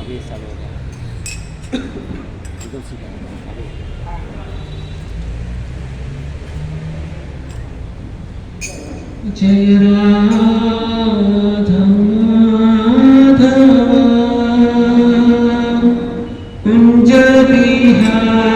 आगे चालू होगा एकदम सीधा आगे। जय राधा माधव कुंज बिहारी।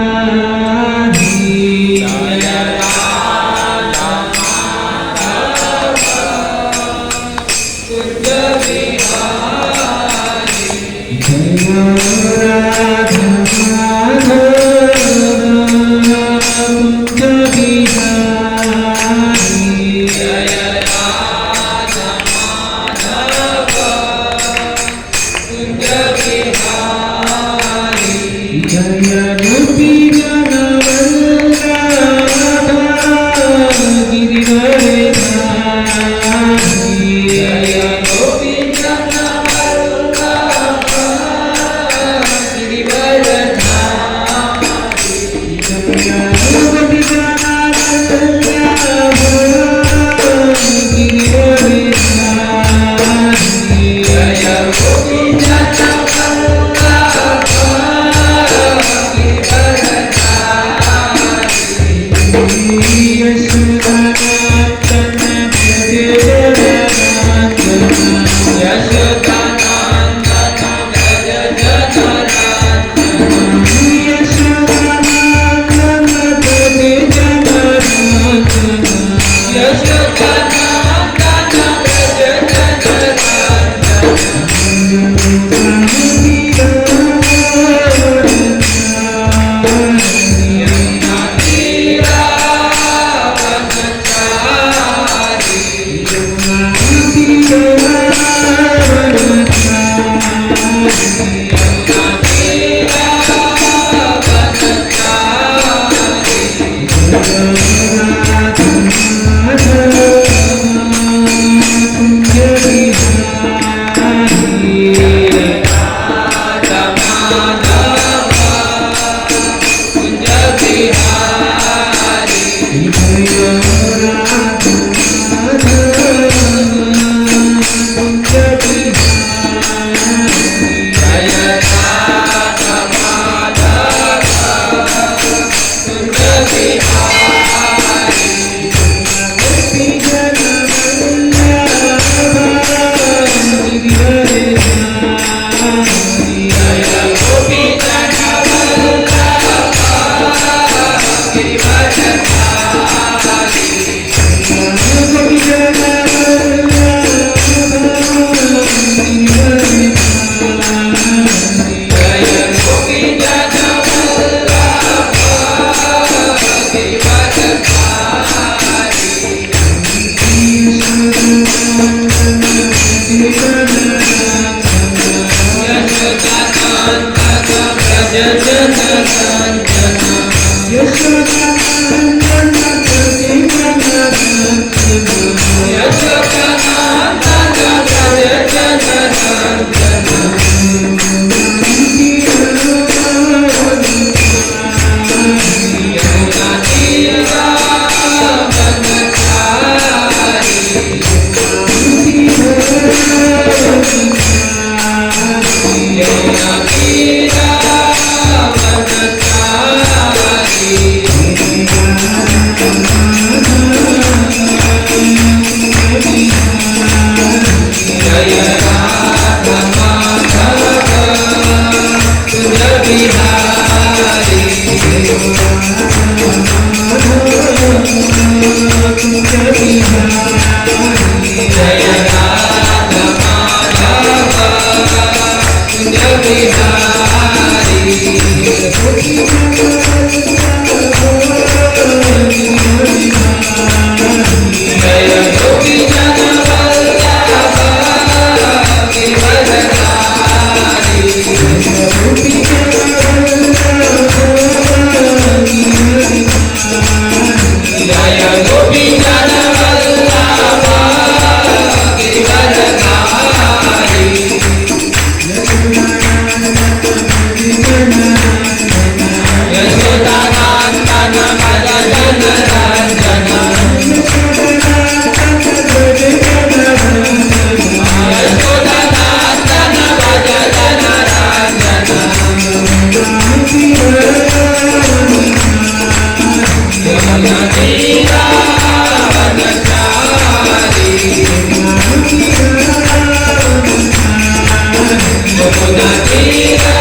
यमुना तीरा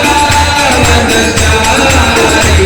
वनचारी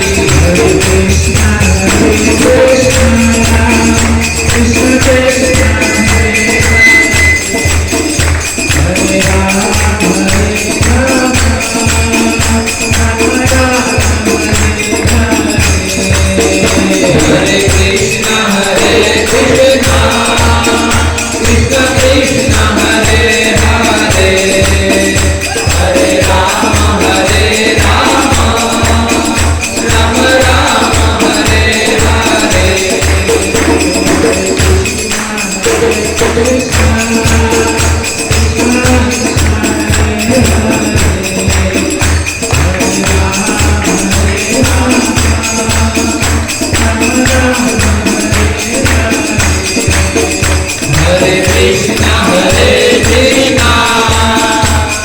हरे कृष्णा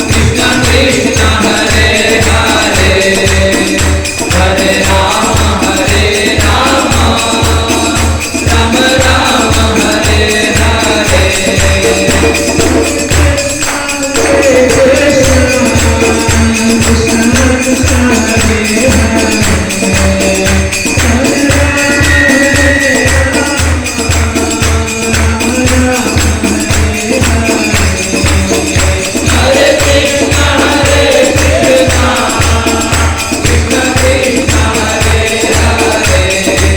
कृष्ण कृष्ण हरे हरे राम हरे कृष्णा कृष्ण कृष्ण हरे हरे हरे राम राम राम हरे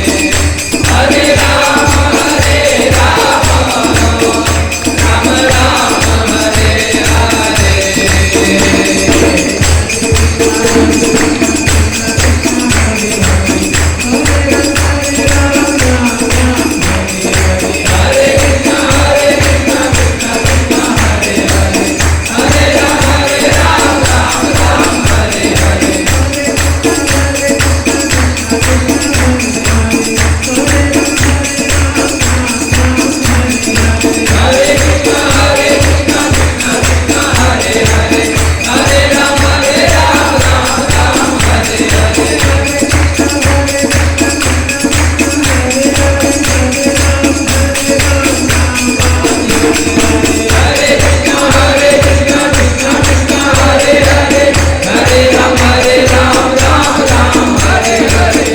हरे हरे कृष्णा कृष्ण कृष्ण हरे हरे हरे राम राम राम हरे हरे कृष्ण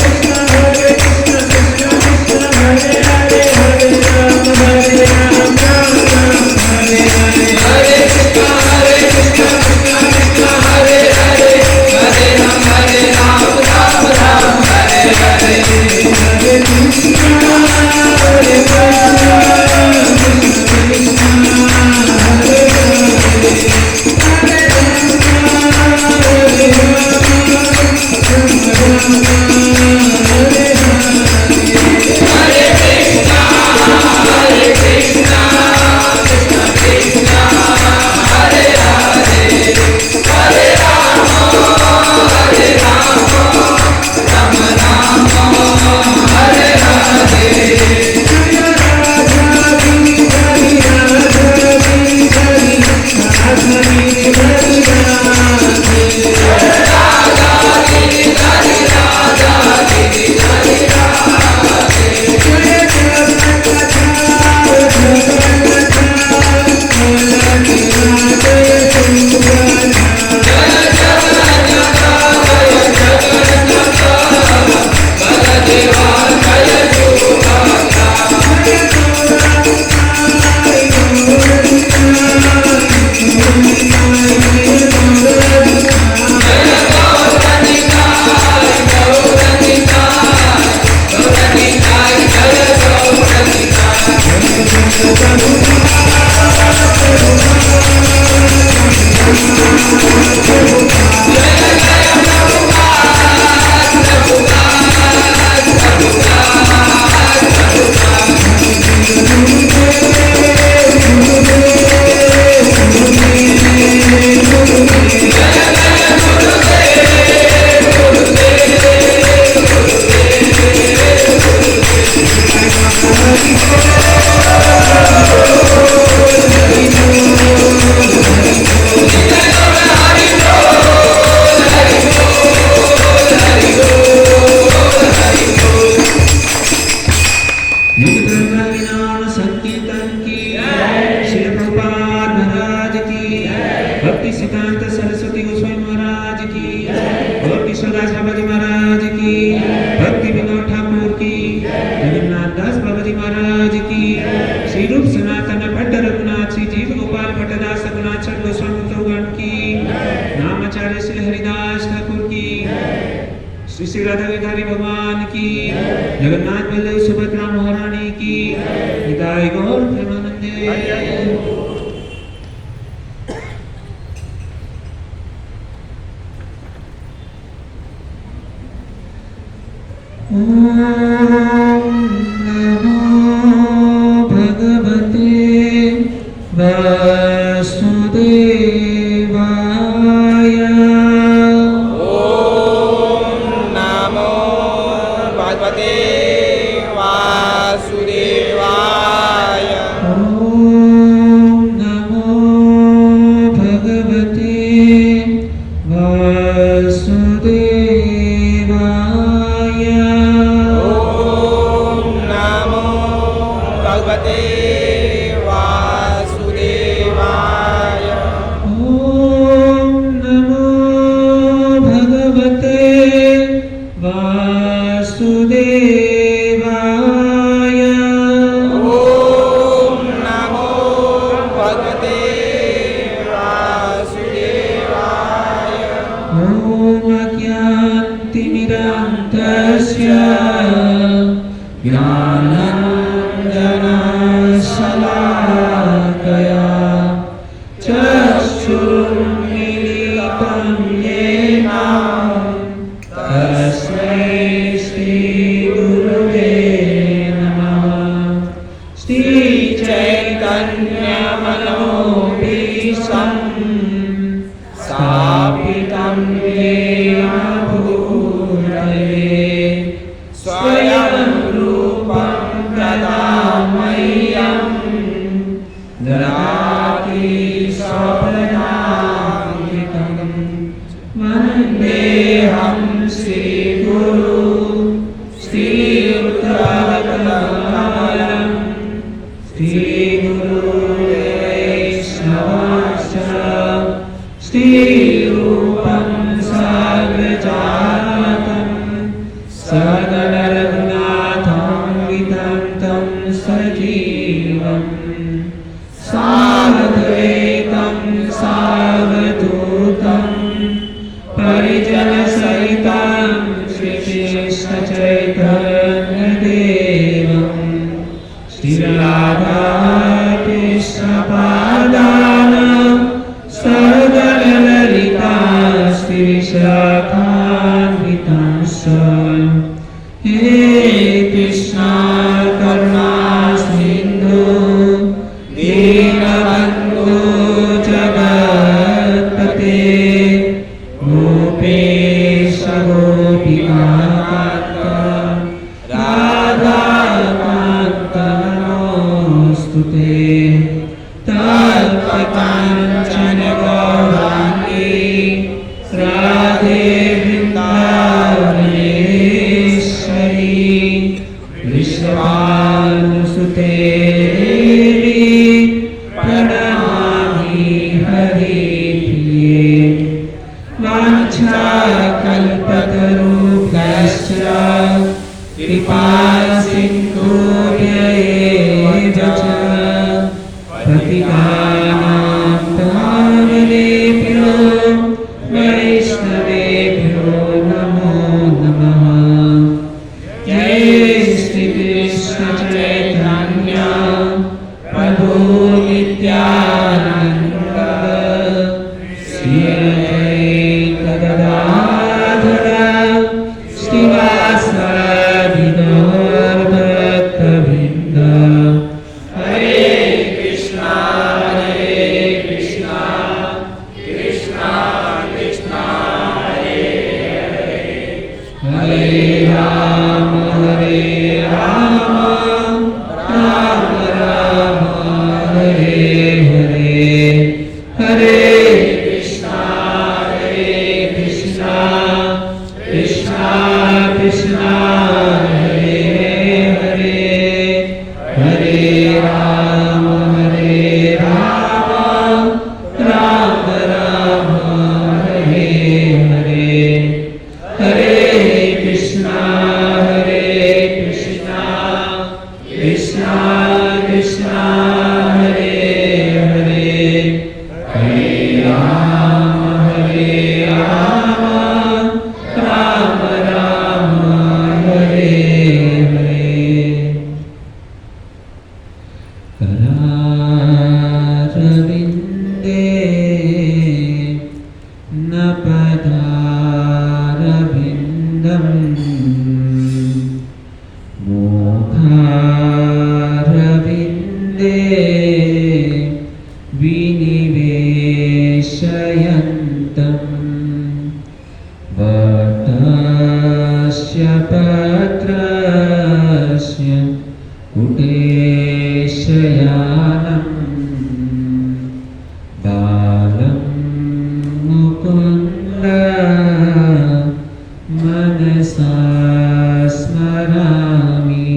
कृष्ण हरे भक्ति सिद्धांत सरस्वती गोस्वामी महाराज की, और किशोरदास बाबा जी महाराज की, भक्ति विनोद ठाकुर की, जगन्नाथ दास बाबा जी महाराज की, श्री रूप सनातन भट्ट रघुनाथ श्री जीव गोपाल भट्टदास रघुनाथ चंद्र गोस्वामी गुरुगण की, नामाचार्य श्री हरिदास ठाकुर की, श्री श्री राधा गिरधारी भगवान की, जगन्नाथ बल्लभ सुभद्रा महारानी की, निताय गौर प्रेमानंदे। ओम नमो भगवते वासुदेवाय। ओम नमो भगवते वासुदेवाय। ओम नमो भगवते वासुदेवाय। ओम नमो भगवते वासुदेवाय। ओम नमो भगवते वासुदेवाय। ओम नमो भगवते वासुदेवाय। ओम अज्ञानतिमिरान्धस्य ज्ञानाञ्जनशलाकया चक्षुरुन्मीलितं येन तस्मै श्रीगुरुवे नमः। श्रीचैतन्यमनोभीष्टं स्थापितं येन भूतले स्वयं रूपं ददामह्यं ददाति स्वपदान्तिकं। वन्देऽहं श्रीगुरु श्रीयुक्तकमलं श्रीगुरुवैष्णवांश्च श्रीरूपं साग्रजातं सकलरघुनाथं वितन्तं सजीवं साद्वैतं सावधूतं परिजनसहितं श्रीकृष्णचैतन्यदेवं श्रीराधाकृष्णपादान् सकलललिता श्रीविशाखान्वितांश्च। हे कृष्णा करुणा सिन्धु दीनबन्धो जगत्पते गोपेश गोपिकान्त राधाकान्त नमोऽस्तुते। तत्पकाञ्चन गौराङ्गी राधे वृन्दावनेश्वरी विश्वानुसुते देवी प्रणमामि हरिप्रिये। वाञ्छाकल्पतरुभ्यश्च कृपा सिन्धुभ्यैव च पतितानां पावनेभ्यो वैष्णवेभ्यो नमो नमः। जय श्री कृष्ण चैतन्य प्रभु नित्यानंद श्री अद्वैत गदाधर श्रीवासादि गौर भक्तवृंद। हरे कृष्णा कृष्णा कृष्णा हरे हरे, हरे राम राम राम हरे हरे, हरे कृष्णा कृष्णा कृष्णा हरे हरे, हरे राम राम राम राम राम राम हरे हरे। करारविन्दे न पदारविन्दम् मुखारविन्दे विनिवेशयन्तम् वटस्य पत्रस्य कुटेशयानम् बालं मुकुन्द मनसा स्मरामि।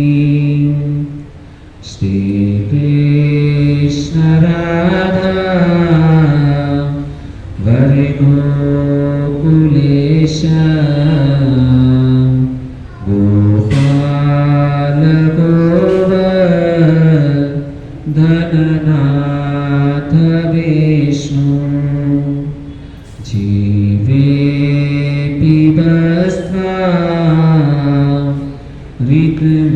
श्रीकृष्ण राधा हरे गोकुलेश गोपाल गोवर्धननाथ विष्णु जीवेऽपि वस्त्वा ऋग्वेददेवा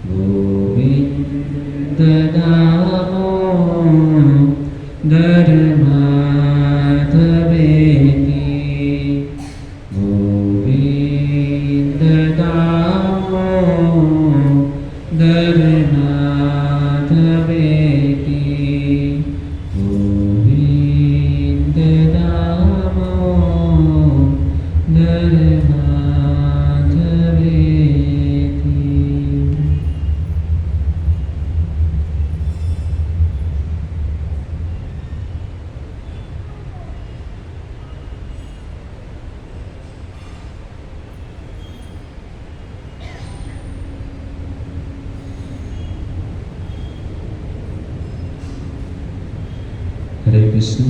गोविन्द दामोदरमाधवेति गोविन्द दामोदरमाधवेति गोविन्द दामोदरमाधवेति। हरे कृष्ण।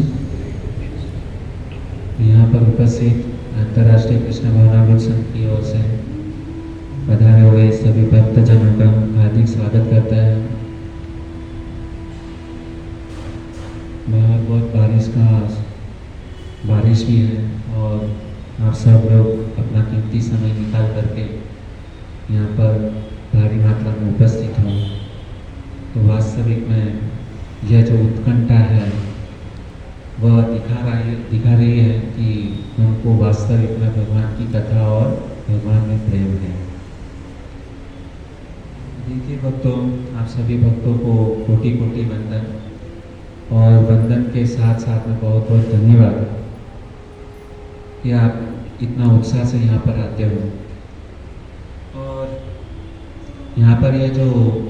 यहाँ पर उपस्थित अंतर्राष्ट्रीय कृष्ण भावनामृत संघ की ओर से पधारे हुए सभी भक्तजनों का हार्दिक स्वागत करता है। बाहर बहुत बारिश भी है और आप सब लोग अपना कीमती समय निकाल करके यहाँ पर भारी मात्रा में उपस्थित हों। तो वास्तविक में यह जो उत्कंठा है वह दिखा रही है कि हमको वास्तविक में भगवान की कथा और भगवान में प्रेम है। देखिए भक्तों, आप सभी भक्तों को कोटि कोटि वंदन और वंदन के साथ साथ में बहुत बहुत धन्यवाद कि आप इतना उत्साह से यहाँ पर आते हो। और यहाँ पर ये जो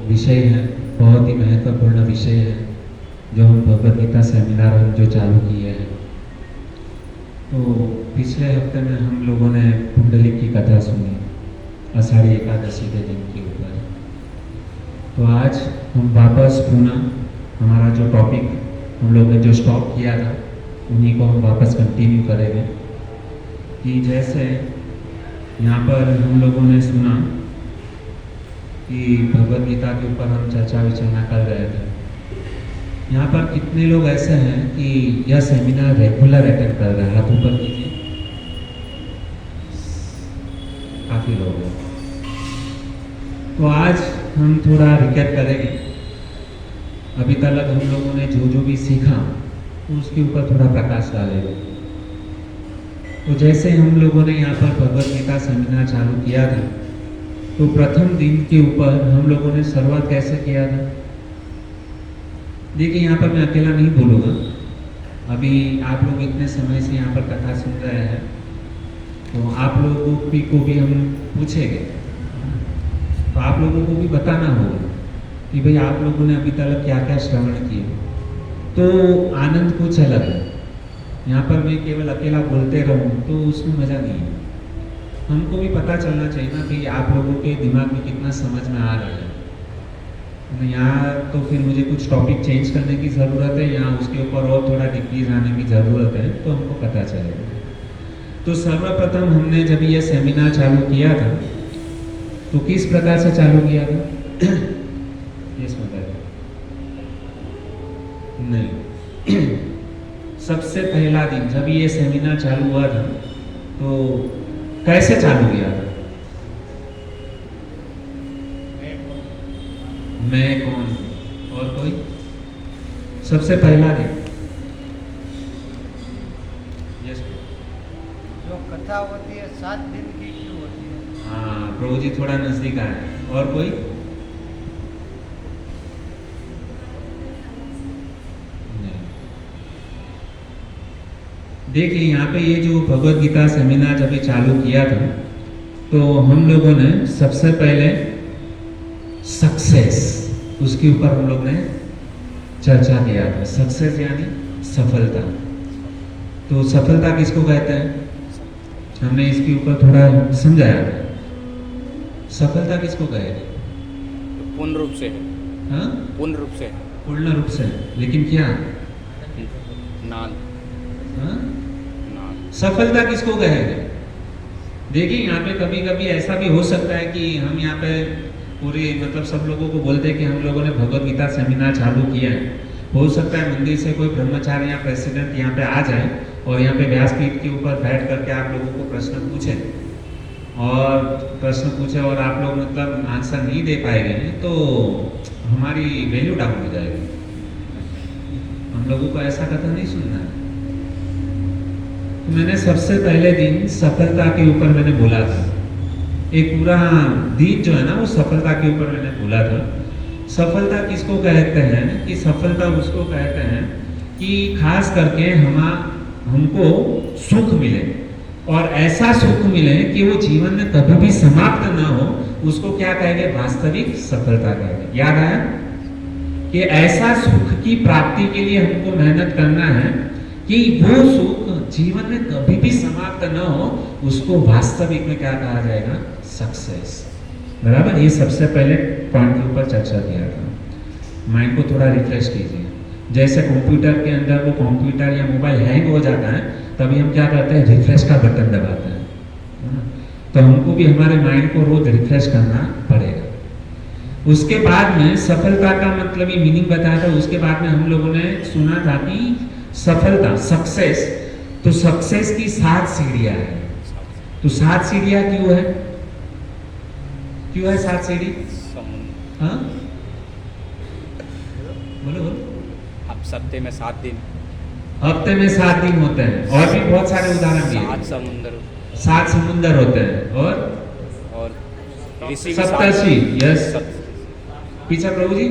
विषय है बहुत ही महत्वपूर्ण विषय है जो हम भगवद गीता सेमिनार हम जो चालू किए हैं। तो पिछले हफ्ते में हम लोगों ने कुंडलिक की कथा सुनी आषाढ़ी एकादशी के दिन के ऊपर। तो आज हम वापस पुनः हमारा जो टॉपिक हम लोग ने जो स्टॉप किया था उन्हीं को हम वापस कंटिन्यू करेंगे। कि जैसे यहाँ पर हम लोगों ने सुना कि भगवद गीता के ऊपर हम चर्चा विचारना कर रहे थे। यहाँ पर कितने लोग ऐसे हैं कि यह सेमिनार रेगुलर अटेंड कर रहे हैं? हाथ ऊपर कीजिए। काफ़ी लोग हैं। तो आज हम थोड़ा रिकैप करेंगे। अभी तक हम लोगों ने जो भी सीखा तो उसके ऊपर थोड़ा प्रकाश डालेंगे। तो जैसे हम लोगों ने यहाँ पर भगवद गीता सेमिनार चालू किया था तो प्रथम दिन के ऊपर हम लोगों ने शुरुआत कैसे किया था? देखिए, यहाँ पर मैं अकेला नहीं बोलूँगा। अभी आप लोग इतने समय से यहाँ पर कथा सुन रहे हैं तो आप लोगों को भी हम पूछेंगे तो आप लोगों को भी बताना होगा कि भाई आप लोगों ने अभी तक क्या क्या श्रवण किए। तो आनंद कुछ अलग है। यहाँ पर मैं केवल अकेला बोलते रहूँ तो उसमें मज़ा नहीं है। हमको भी पता चलना चाहिए ना कि आप लोगों के दिमाग में कितना समझ में आ रहा है। यहाँ तो फिर मुझे कुछ टॉपिक चेंज करने की ज़रूरत है, यहाँ उसके ऊपर और थोड़ा डिग्री जाने की ज़रूरत है तो हमको पता चलेगा। तो सर्वप्रथम हमने जब ये सेमिनार चालू किया था तो किस प्रकार से चालू किया था? यस बताइए। नहीं। सबसे पहला दिन जब ये सेमिनार चालू हुआ था तो कैसे चालू किया था? मैं कौन और कोई? सबसे पहला दिन जो कथा होती है 7 दिन की क्यों होती है? हाँ, प्रभु जी थोड़ा नजदीक आए। और कोई? नहीं। देखिए यहाँ पे ये जो भगवत गीता सेमिनार जब ये चालू किया था तो हम लोगों ने सबसे पहले सक्सेस, उसके ऊपर हम लोग ने चर्चा किया था। सक्सेस यानी सफलता। तो सफलता किसको कहते हैं? हमने इसके ऊपर थोड़ा समझाया था। सफलता किसको कहेगी? पूर्ण रूप से है। हाँ, पूर्ण रूप से है। पूर्ण रूप से, लेकिन क्या? नाल हाँ? नाल सफलता किसको कहेंगे? देखिए यहाँ पे कभी कभी ऐसा भी हो सकता है कि हम यहाँ पे पूरे मतलब सब लोगों को बोलते हैं कि हम लोगों ने भगवत गीता सेमिनार चालू किया है। हो सकता है मंदिर से कोई ब्रह्मचारी या प्रेसिडेंट यहाँ पे आ जाए और यहाँ पे व्यासपीठ के ऊपर बैठ करके आप लोगों को प्रश्न पूछे और आप लोग मतलब आंसर नहीं दे पाएंगे तो हमारी वैल्यू डाउन हो जाएगी। हम लोगों को ऐसा कथा नहीं सुनना है। तो मैंने सबसे पहले दिन सफलता के ऊपर मैंने बोला था। एक पूरा दिन जो है ना वो सफलता के ऊपर मैंने बोला था। सफलता किसको कहते हैं? कि सफलता उसको कहते हैं कि खास करके हमको सुख मिले और ऐसा सुख मिले कि वो जीवन में कभी भी समाप्त ना हो, उसको क्या कहेंगे? वास्तविक सफलता कहेंगे। याद आया कि ऐसा सुख की प्राप्ति के लिए हमको मेहनत करना है कि वो सुख जीवन में कभी भी समाप्त न हो, उसको वास्तविक में क्या कहा जाएगा? सक्सेस। बराबर। ये सबसे पहले पॉइंट के ऊपर चर्चा किया था। माइंड को थोड़ा रिफ्रेश कीजिए। जैसे कंप्यूटर के अंदर वो कंप्यूटर या मोबाइल हैंग हो जाता है तभी हम क्या करते हैं? रिफ्रेश का बटन दबाते हैं। तो हमको भी हमारे माइंड को रोज रिफ्रेश करना पड़ेगा। उसके बाद में सफलता का मतलब ये मीनिंग बताया था। उसके बाद में हम लोगों ने सुना था कि सफलता, सक्सेस, तो सक्सेस की 7 सीढ़ियां हैं। तो 7 सीढ़ियां क्यों है? क्यों है 7 सीढ़ी? हाँ, बोलो। अब हफ्ते में 7 दिन, हफ्ते में 7 दिन होते हैं और भी बहुत सारे उदाहरण दिए। 7 समुंदर होते हैं और ऋषि भी सप्तर्षि। यस, पीछे प्रभु जी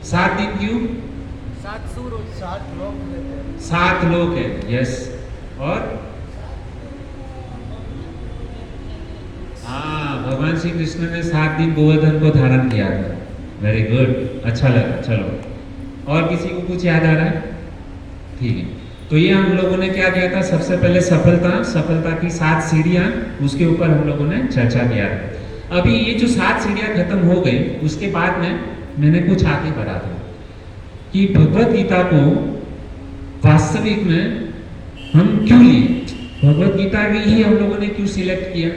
7 दिन क्यों? 7 सूर और 7 लोग रहते हैं। 7 लोग हैं। यस। और हाँ, भगवान श्री कृष्ण ने 7 दिन गोवर्धन को धारण किया था। वेरी गुड, अच्छा लगा। चलो, और किसी को कुछ याद आ रहा है? ठीक है। तो ये हम लोगों ने क्या किया था? सबसे पहले सफलता की 7 सीढ़ियां, उसके ऊपर हम लोगों ने चर्चा किया था। अभी ये जो 7 सीढ़ियां खत्म हो गई, उसके बाद में मैंने कुछ आगे बढ़ा था कि भगवत गीता को वास्तविक में हम क्यों लिए? भगवत गीता भी ही हम लोगों ने क्यों सिलेक्ट किया?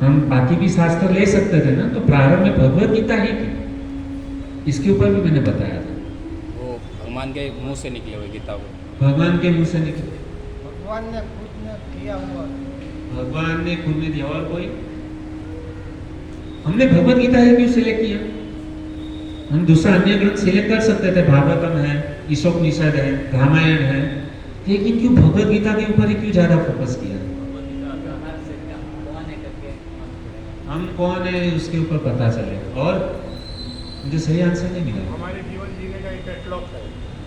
हम बाकी भी शास्त्र ले सकते थे ना, तो प्रारंभ में भगवत गीता ही थी। इसके ऊपर भी मैंने बताया था। वो भगवान के मुंह से निकले हुए गीता को, भगवान के मुंह से निकले, भगवान ने खुद ने किया हुआ। भगवान ने खुद ने दिया। और कोई? हमने भगवत गीता ही क्यों सिलेक्ट किया? हम दूसरा अन्य ग्रंथ सिलेक्ट कर सकते थे। भागवतम है, ईशोपनिषद है, रामायण है, लेकिन क्यों भगवत गीता के ऊपर ही क्यों ज्यादा फोकस किया? हम कौन है उसके ऊपर पता चले। और मुझे सही आंसर नहीं मिला। हमारे जीवन जीने का एक कैटलॉग है।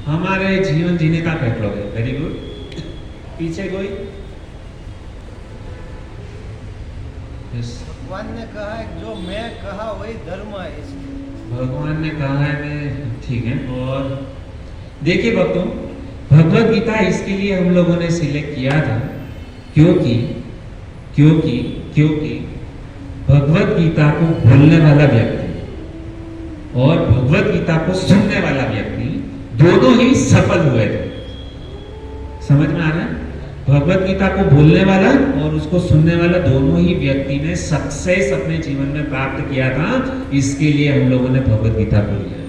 हमारे जीवन जीने का कैटलॉग है। Very good. पीछे कोई? yes. भगवान ने कहा है जो मैं कहा वही धर्म है, इसलिए भगवान ने कहा है मैं, ठीक है। और देखिए भक्तों, भगवत गीता इसके लिए हम लोगों ने सिलेक्ट किया था क्योंकि भगवत गीता को बोलने वाला व्यक्ति और भगवत गीता को सुनने वाला व्यक्ति दोनों ही सफल हुए थे। समझ में आ रहा है? भगवत गीता को बोलने वाला और उसको सुनने वाला दोनों ही व्यक्ति ने सक्सेस अपने जीवन में प्राप्त किया था। इसके लिए हम लोगों ने भगवत गीता को लिया।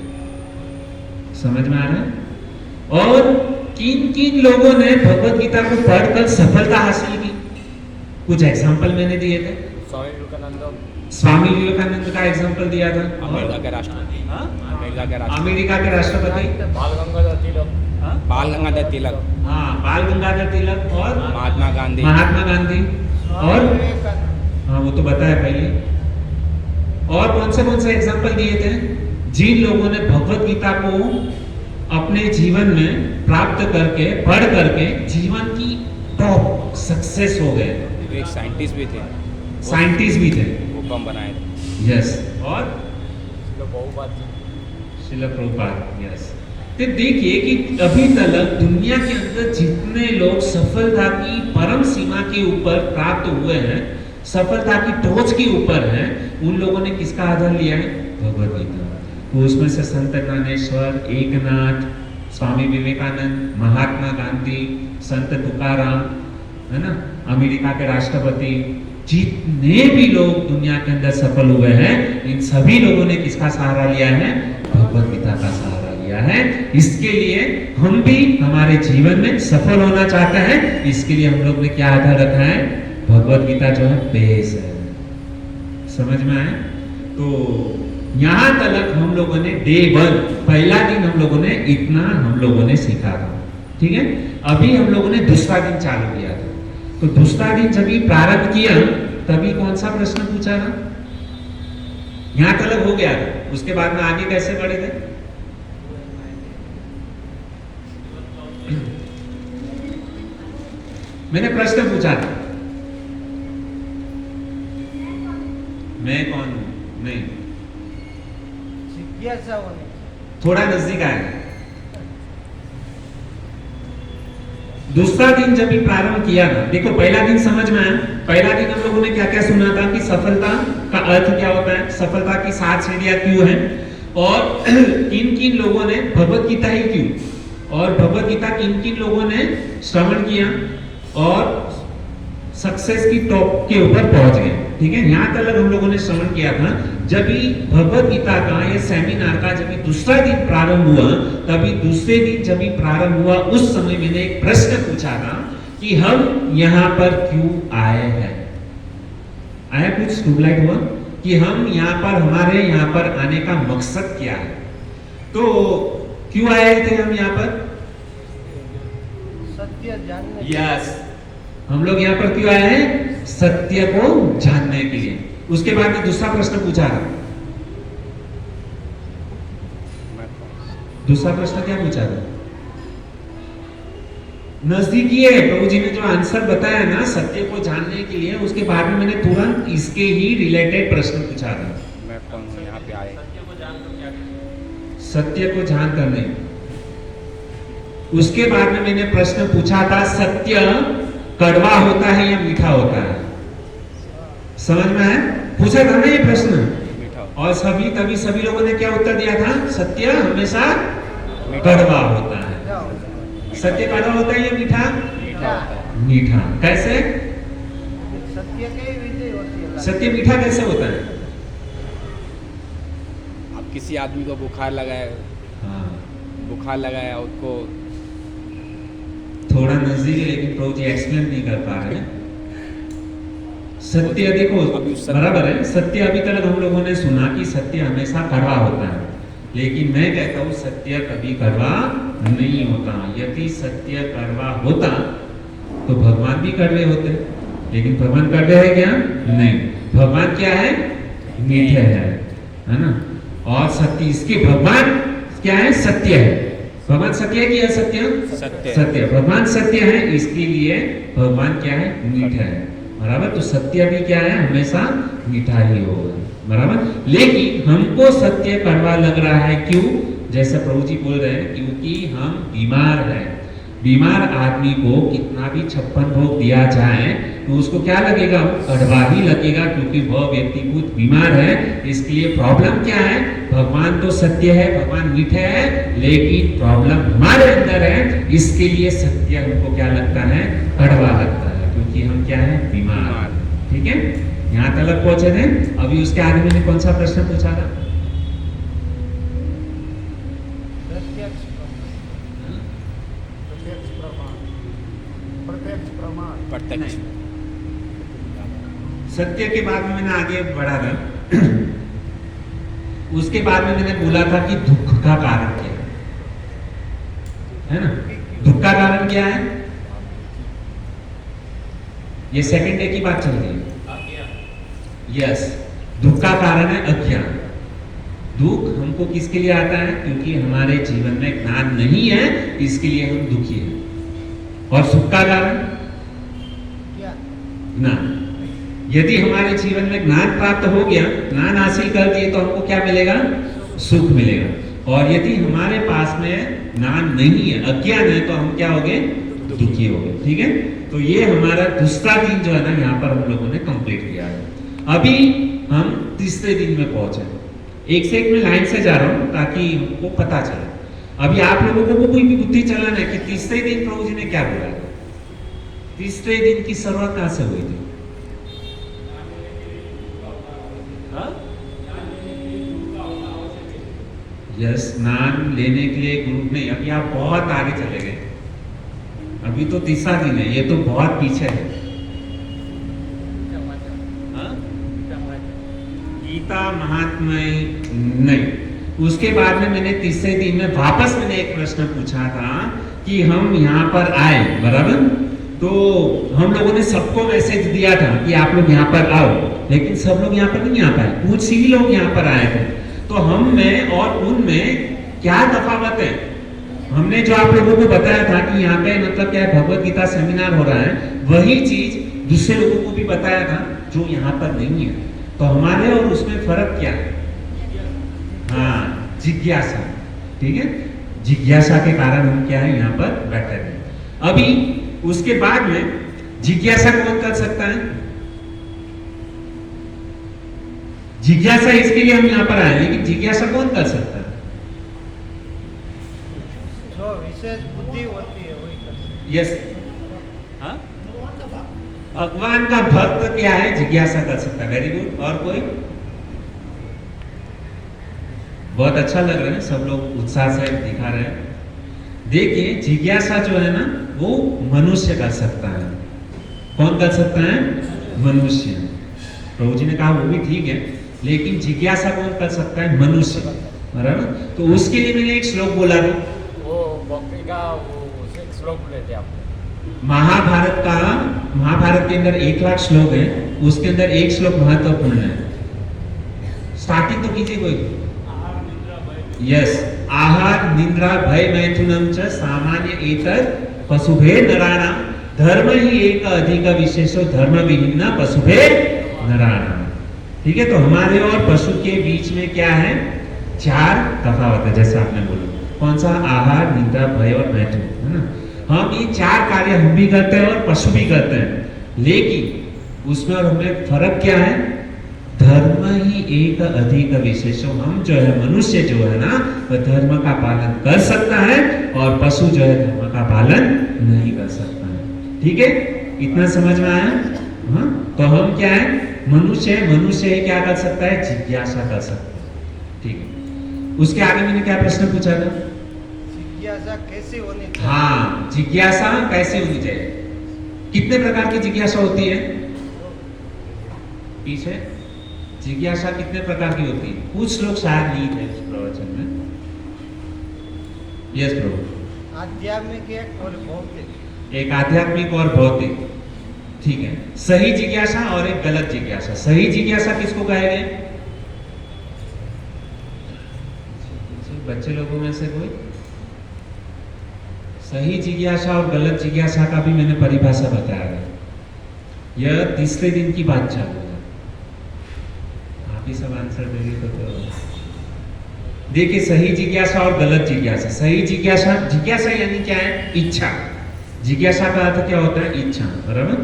समझ में आ रहा है? और किन किन लोगों ने भगवत गीता को पढ़कर सफलता हासिल की, कुछ एग्जाम्पल मैंने दिए थे। स्वामी विवेकानंद का एग्जाम्पल दिया था। अमेरिका के राष्ट्रपति अमेरिका के राष्ट्रपति अमेरिका के राष्ट्रपति बाल गंगाधर तिलक हाँ, बाल गंगाधर तिलक और महात्मा गांधी और हाँ, वो तो बताया पहले। और कौन से एग्जाम्पल दिए थे जिन लोगों ने भगवत गीता को अपने जीवन में प्राप्त करके पढ़ करके जीवन की टॉप सक्सेस हो गए। एक साइंटिस्ट भी थे, वो बम बनाए थे। यस, और श्रील प्रभुपाद। यस, तो देखिए कि अभी तक दुनिया के अंदर जितने लोग सफलता की परम सीमा के ऊपर प्राप्त हुए हैं, सफलता की टोच के ऊपर हैं, उन लोगों ने किसका आधार लिया है? भगवत गीता। तो उसमें से संत ज्ञानेश्वर, एकनाथ, स्वामी विवेकानंद, महात्मा गांधी, संत तुकाराम, है ना, अमेरिका के राष्ट्रपति, जितने भी लोग दुनिया के अंदर सफल हुए हैं, इन सभी लोगों ने किसका सहारा लिया है? भगवत गीता का सहारा लिया है। इसके लिए हम भी हमारे जीवन में सफल होना चाहते हैं, इसके लिए हम लोग ने क्या आधार रखा है? भगवत गीता जो है बेस है। समझ में आए? तो यहां तक हम लोगों ने डे 1 पहला दिन हम लोगों ने इतना हम लोगों ने सीखा था, ठीक है। अभी हम लोगों ने दूसरा दिन चालू किया था। तो दूसरा दिन जब भी प्रारंभ किया तभी कौन सा प्रश्न पूछा था? यहां तक हो गया था, उसके बाद में आगे कैसे बढ़े थे? मैंने प्रश्न पूछा था, मैं कौन हूं? नहीं, जिज्ञासा होनी। थोड़ा नजदीक आया। दूसरा दिन जब भी प्रारंभ किया ना, देखो पहला दिन समझ में आया। पहला दिन हम लोगों ने क्या क्या सुना था कि सफलता का अर्थ क्या होता है, सफलता की 7 सीढ़ियां क्यों हैं, और किन किन लोगों ने भगवत गीता ही क्यों, और भगवत गीता किन किन लोगों ने श्रवण किया और सक्सेस की टॉप के ऊपर पहुंच गए, ठीक है। यहाँ तक हम लोगों ने श्रवण किया था। जब भी भगवत गीता का ये सेमिनार का जब भी दूसरा दिन प्रारंभ हुआ, तभी दूसरे दिन जब भी प्रारंभ हुआ उस समय मैंने एक प्रश्न पूछा था कि हम यहाँ पर क्यों आए हैं। आया कुछ ट्यूबलाइट हुआ कि हम यहाँ पर, हमारे यहाँ पर आने का मकसद क्या है। तो क्यों आए थे हम यहाँ पर? सत्य जानने। यस, हम लोग यहाँ पर क्यों आए हैं? सत्य को जानने के लिए। उसके बाद में दूसरा प्रश्न पूछा। दूसरा प्रश्न क्या पूछा था? नजदीकी है, प्रभु जी ने जो आंसर बताया ना सत्य को जानने के लिए, उसके बाद में मैंने तुरंत इसके ही रिलेटेड प्रश्न पूछा था। मैं कौन हूं यहाँ पे आए? सत्य को जान कर नहीं। उसके बाद में मैंने प्रश्न पूछा था, सत्य कड़वा होता है या मीठा होता है? समझ में आया? पूछा था ना ये प्रश्न, और सभी लोगों ने क्या उत्तर दिया था? सत्य हमेशा कड़वा होता है। सत्य कड़वा होता है या मीठा? मीठा। कैसे? सत्य के विजय होती है। सत्य मीठा कैसे होता है? अब किसी आदमी को बुखार लगाए, हाँ, बुखार लगाया उसको, थोड़ा नजदीक है लेकिन प्रभु जी एक्सप्लेन नहीं कर पा रहे हैं। सत्य देखो बराबर है, सत्य अभी तक हम लोगों ने सुना कि सत्य हमेशा कड़वा होता है, लेकिन मैं कहता हूँ सत्य कभी कड़वा नहीं होता। यदि सत्य कड़वा होता तो भगवान भी कड़वे होते, लेकिन भगवान कड़वे है क्या? नहीं, भगवान क्या है? मीठे है ना। और सत्य, इसके भगवान क्या है? सत्य है। भगवान सत्य है कि असत्य? सत्य। भगवान सत्य है, इसके लिए भगवान क्या है? मीठा है, बराबर। तो सत्य भी क्या है? हमेशा मीठा ही होगा, बराबर। लेकिन हमको सत्य कड़वा लग रहा है, क्यों? जैसे प्रभु जी बोल रहे हैं, क्योंकि हम बीमार हैं। बीमार आदमी को कितना भी 56 भोग दिया जाए तो उसको क्या लगेगा? कड़वा ही लगेगा, क्योंकि वह व्यक्ति खुद बीमार है। इसके लिए प्रॉब्लम क्या है? भगवान तो सत्य है, भगवान मीठे है, लेकिन प्रॉब्लम हमारे अंदर है। इसके लिए सत्य हमको क्या लगता है? कड़वा लगता है, क्योंकि हम क्या है? बीमार। ठीक है, यहाँ तक पहुंचे थे। अभी उसके आगे मैंने कौन सा प्रश्न पूछा था? सत्य प्रत्यक्ष प्रमाण प्रत्यक्ष सत्य के बाद में मैंने आगे बढ़ा था। उसके बाद में मैंने बोला था कि दुख का कारण क्या है ना? दुख का कारण क्या है? ये सेकंड डे की बात चल रही है। यस, दुख का कारण है अज्ञान। दुख हमको किसके लिए आता है? क्योंकि हमारे जीवन में ज्ञान नहीं है, इसके लिए हम दुखी हैं। और सुख का कारण ज्ञान। यदि हमारे जीवन में ज्ञान प्राप्त हो गया, ज्ञान हासिल कर दिए, तो हमको क्या मिलेगा? सुख मिलेगा। और यदि हमारे पास में ज्ञान नहीं है, अज्ञान है, तो हम क्या हो गए? दुखी हो गए। ठीक है, तो ये हमारा दूसरा दिन जो है ना, यहाँ पर हम लोगों ने कंप्लीट किया है। अभी हम तीसरे दिन में पहुंचे। एक से एक में लाइन से जा रहा हूं ताकि हमको पता चले। अभी आप लोगों को कोई भी बुद्धि चलन है कि तीसरे दिन प्रभु जी ने क्या बोला? तीसरे दिन की शुरुआत कहां से हुई थी? यस, स्नान लेने के लिए ग्रुप नहीं। अभी आप बहुत आगे चले गए। अभी तो तीसरा दिन है, ये तो बहुत पीछे है। गीता महात्म्य नहीं। उसके बाद में मैंने तीसरे दिन में वापस मैंने एक प्रश्न पूछा था कि हम यहाँ पर आए, बराबर? तो हम लोगों ने सबको मैसेज दिया था कि आप लोग यहाँ पर आओ, लेकिन सब लोग यहाँ पर नहीं आ पाए। कुछ ही लोग यहाँ पर आए थे। तो हम में और उनमें क्या तफावत है? हमने जो आप लोगों को बताया था कि यहाँ पे मतलब क्या है, भगवत गीता सेमिनार हो रहा है, वही चीज दूसरे लोगों को भी बताया था जो यहाँ पर नहीं है। तो हमारे और उसमें फर्क क्या है? हाँ, जिज्ञासा। ठीक है, जिज्ञासा के कारण हम क्या है, यहाँ पर बैठे हैं। अभी उसके बाद में जिज्ञासा कौन कर सकता है? जिज्ञासा इसके लिए हम यहाँ पर आए, लेकिन जिज्ञासा कौन कर सकता है? जो विशेष बुद्धि होती है वही कर सकते हैं। यस, हाँ, भगवान का भक्त क्या है, जिज्ञासा कर सकता है। Very good. और कोई? बहुत अच्छा लग रहा है, सब लोग उत्साह से दिखा रहे हैं। देखिए, जिज्ञासा जो है ना, वो मनुष्य कर सकता है। कौन कर सकता है? मनुष्य। प्रभु जी ने कहा वो भी ठीक है, लेकिन जिज्ञासा कौन कर सकता है? मनुष्य, बराबर? तो उसके लिए मैंने एक श्लोक बोला था। वो भक्ति का वो श्लोक लेते आप। महाभारत के अंदर 1,00,000 श्लोक है, उसके अंदर एक श्लोक महत्वपूर्ण है। स्टार्टिंग तो कीजिए कोई। यस, आहार निद्रा भय मैथुनम च सामान्य एतत् पशुभे नराणाम धर्म ही एक अधिक विशेषो धर्म विहीन पशुभे नराणाम। ठीक है, तो हमारे और पशु के बीच में क्या है? 4 तफावत है, जैसे आपने बोला। कौन सा? आहार, निद्रा, भय और मैथुन, है ना? हम ये 4 कार्य हम भी करते हैं और पशु भी करते हैं, लेकिन उसमें और हमें फर्क क्या है? धर्म ही एक अधिक विशेषो। हम जो है, मनुष्य जो है ना, वह धर्म का पालन कर सकता है और पशु जो है धर्म का पालन नहीं कर सकता है। ठीक है, इतना समझ में आया? हाँ, तो हम क्या है? मनुष्य ही क्या कर सकता है? जिज्ञासा कर सकता है। ठीक है, उसके आगे मैंने क्या प्रश्न पूछा था? जिज्ञासा कैसे होनी चाहिए? हाँ, जिज्ञासा कैसे होनी चाहिए? कितने प्रकार की जिज्ञासा होती है? पीछे जिज्ञासा कितने प्रकार की होती है? कुछ लोग शायद नहीं थे इस प्रवचन में। यस प्रभु। आध्यात्मिक एक और भौतिक। एक आध्यात्मिक और भौतिक। ठीक है, सही जिज्ञासा और एक गलत जिज्ञासा। सही जिज्ञासा किसको कहेंगे? बच्चे लोगों में से कोई? सही जिज्ञासा और गलत जिज्ञासा का भी मैंने परिभाषा बताया है। यह तीसरे दिन की बात चल रही है। आप ही सब आंसर देंगे तो देखिए, सही जिज्ञासा और गलत जिज्ञासा। सही जिज्ञासा यानी क्या है? इच्छा। जिज्ञासा का अर्थ क्या होता है? इच्छा, बराबर?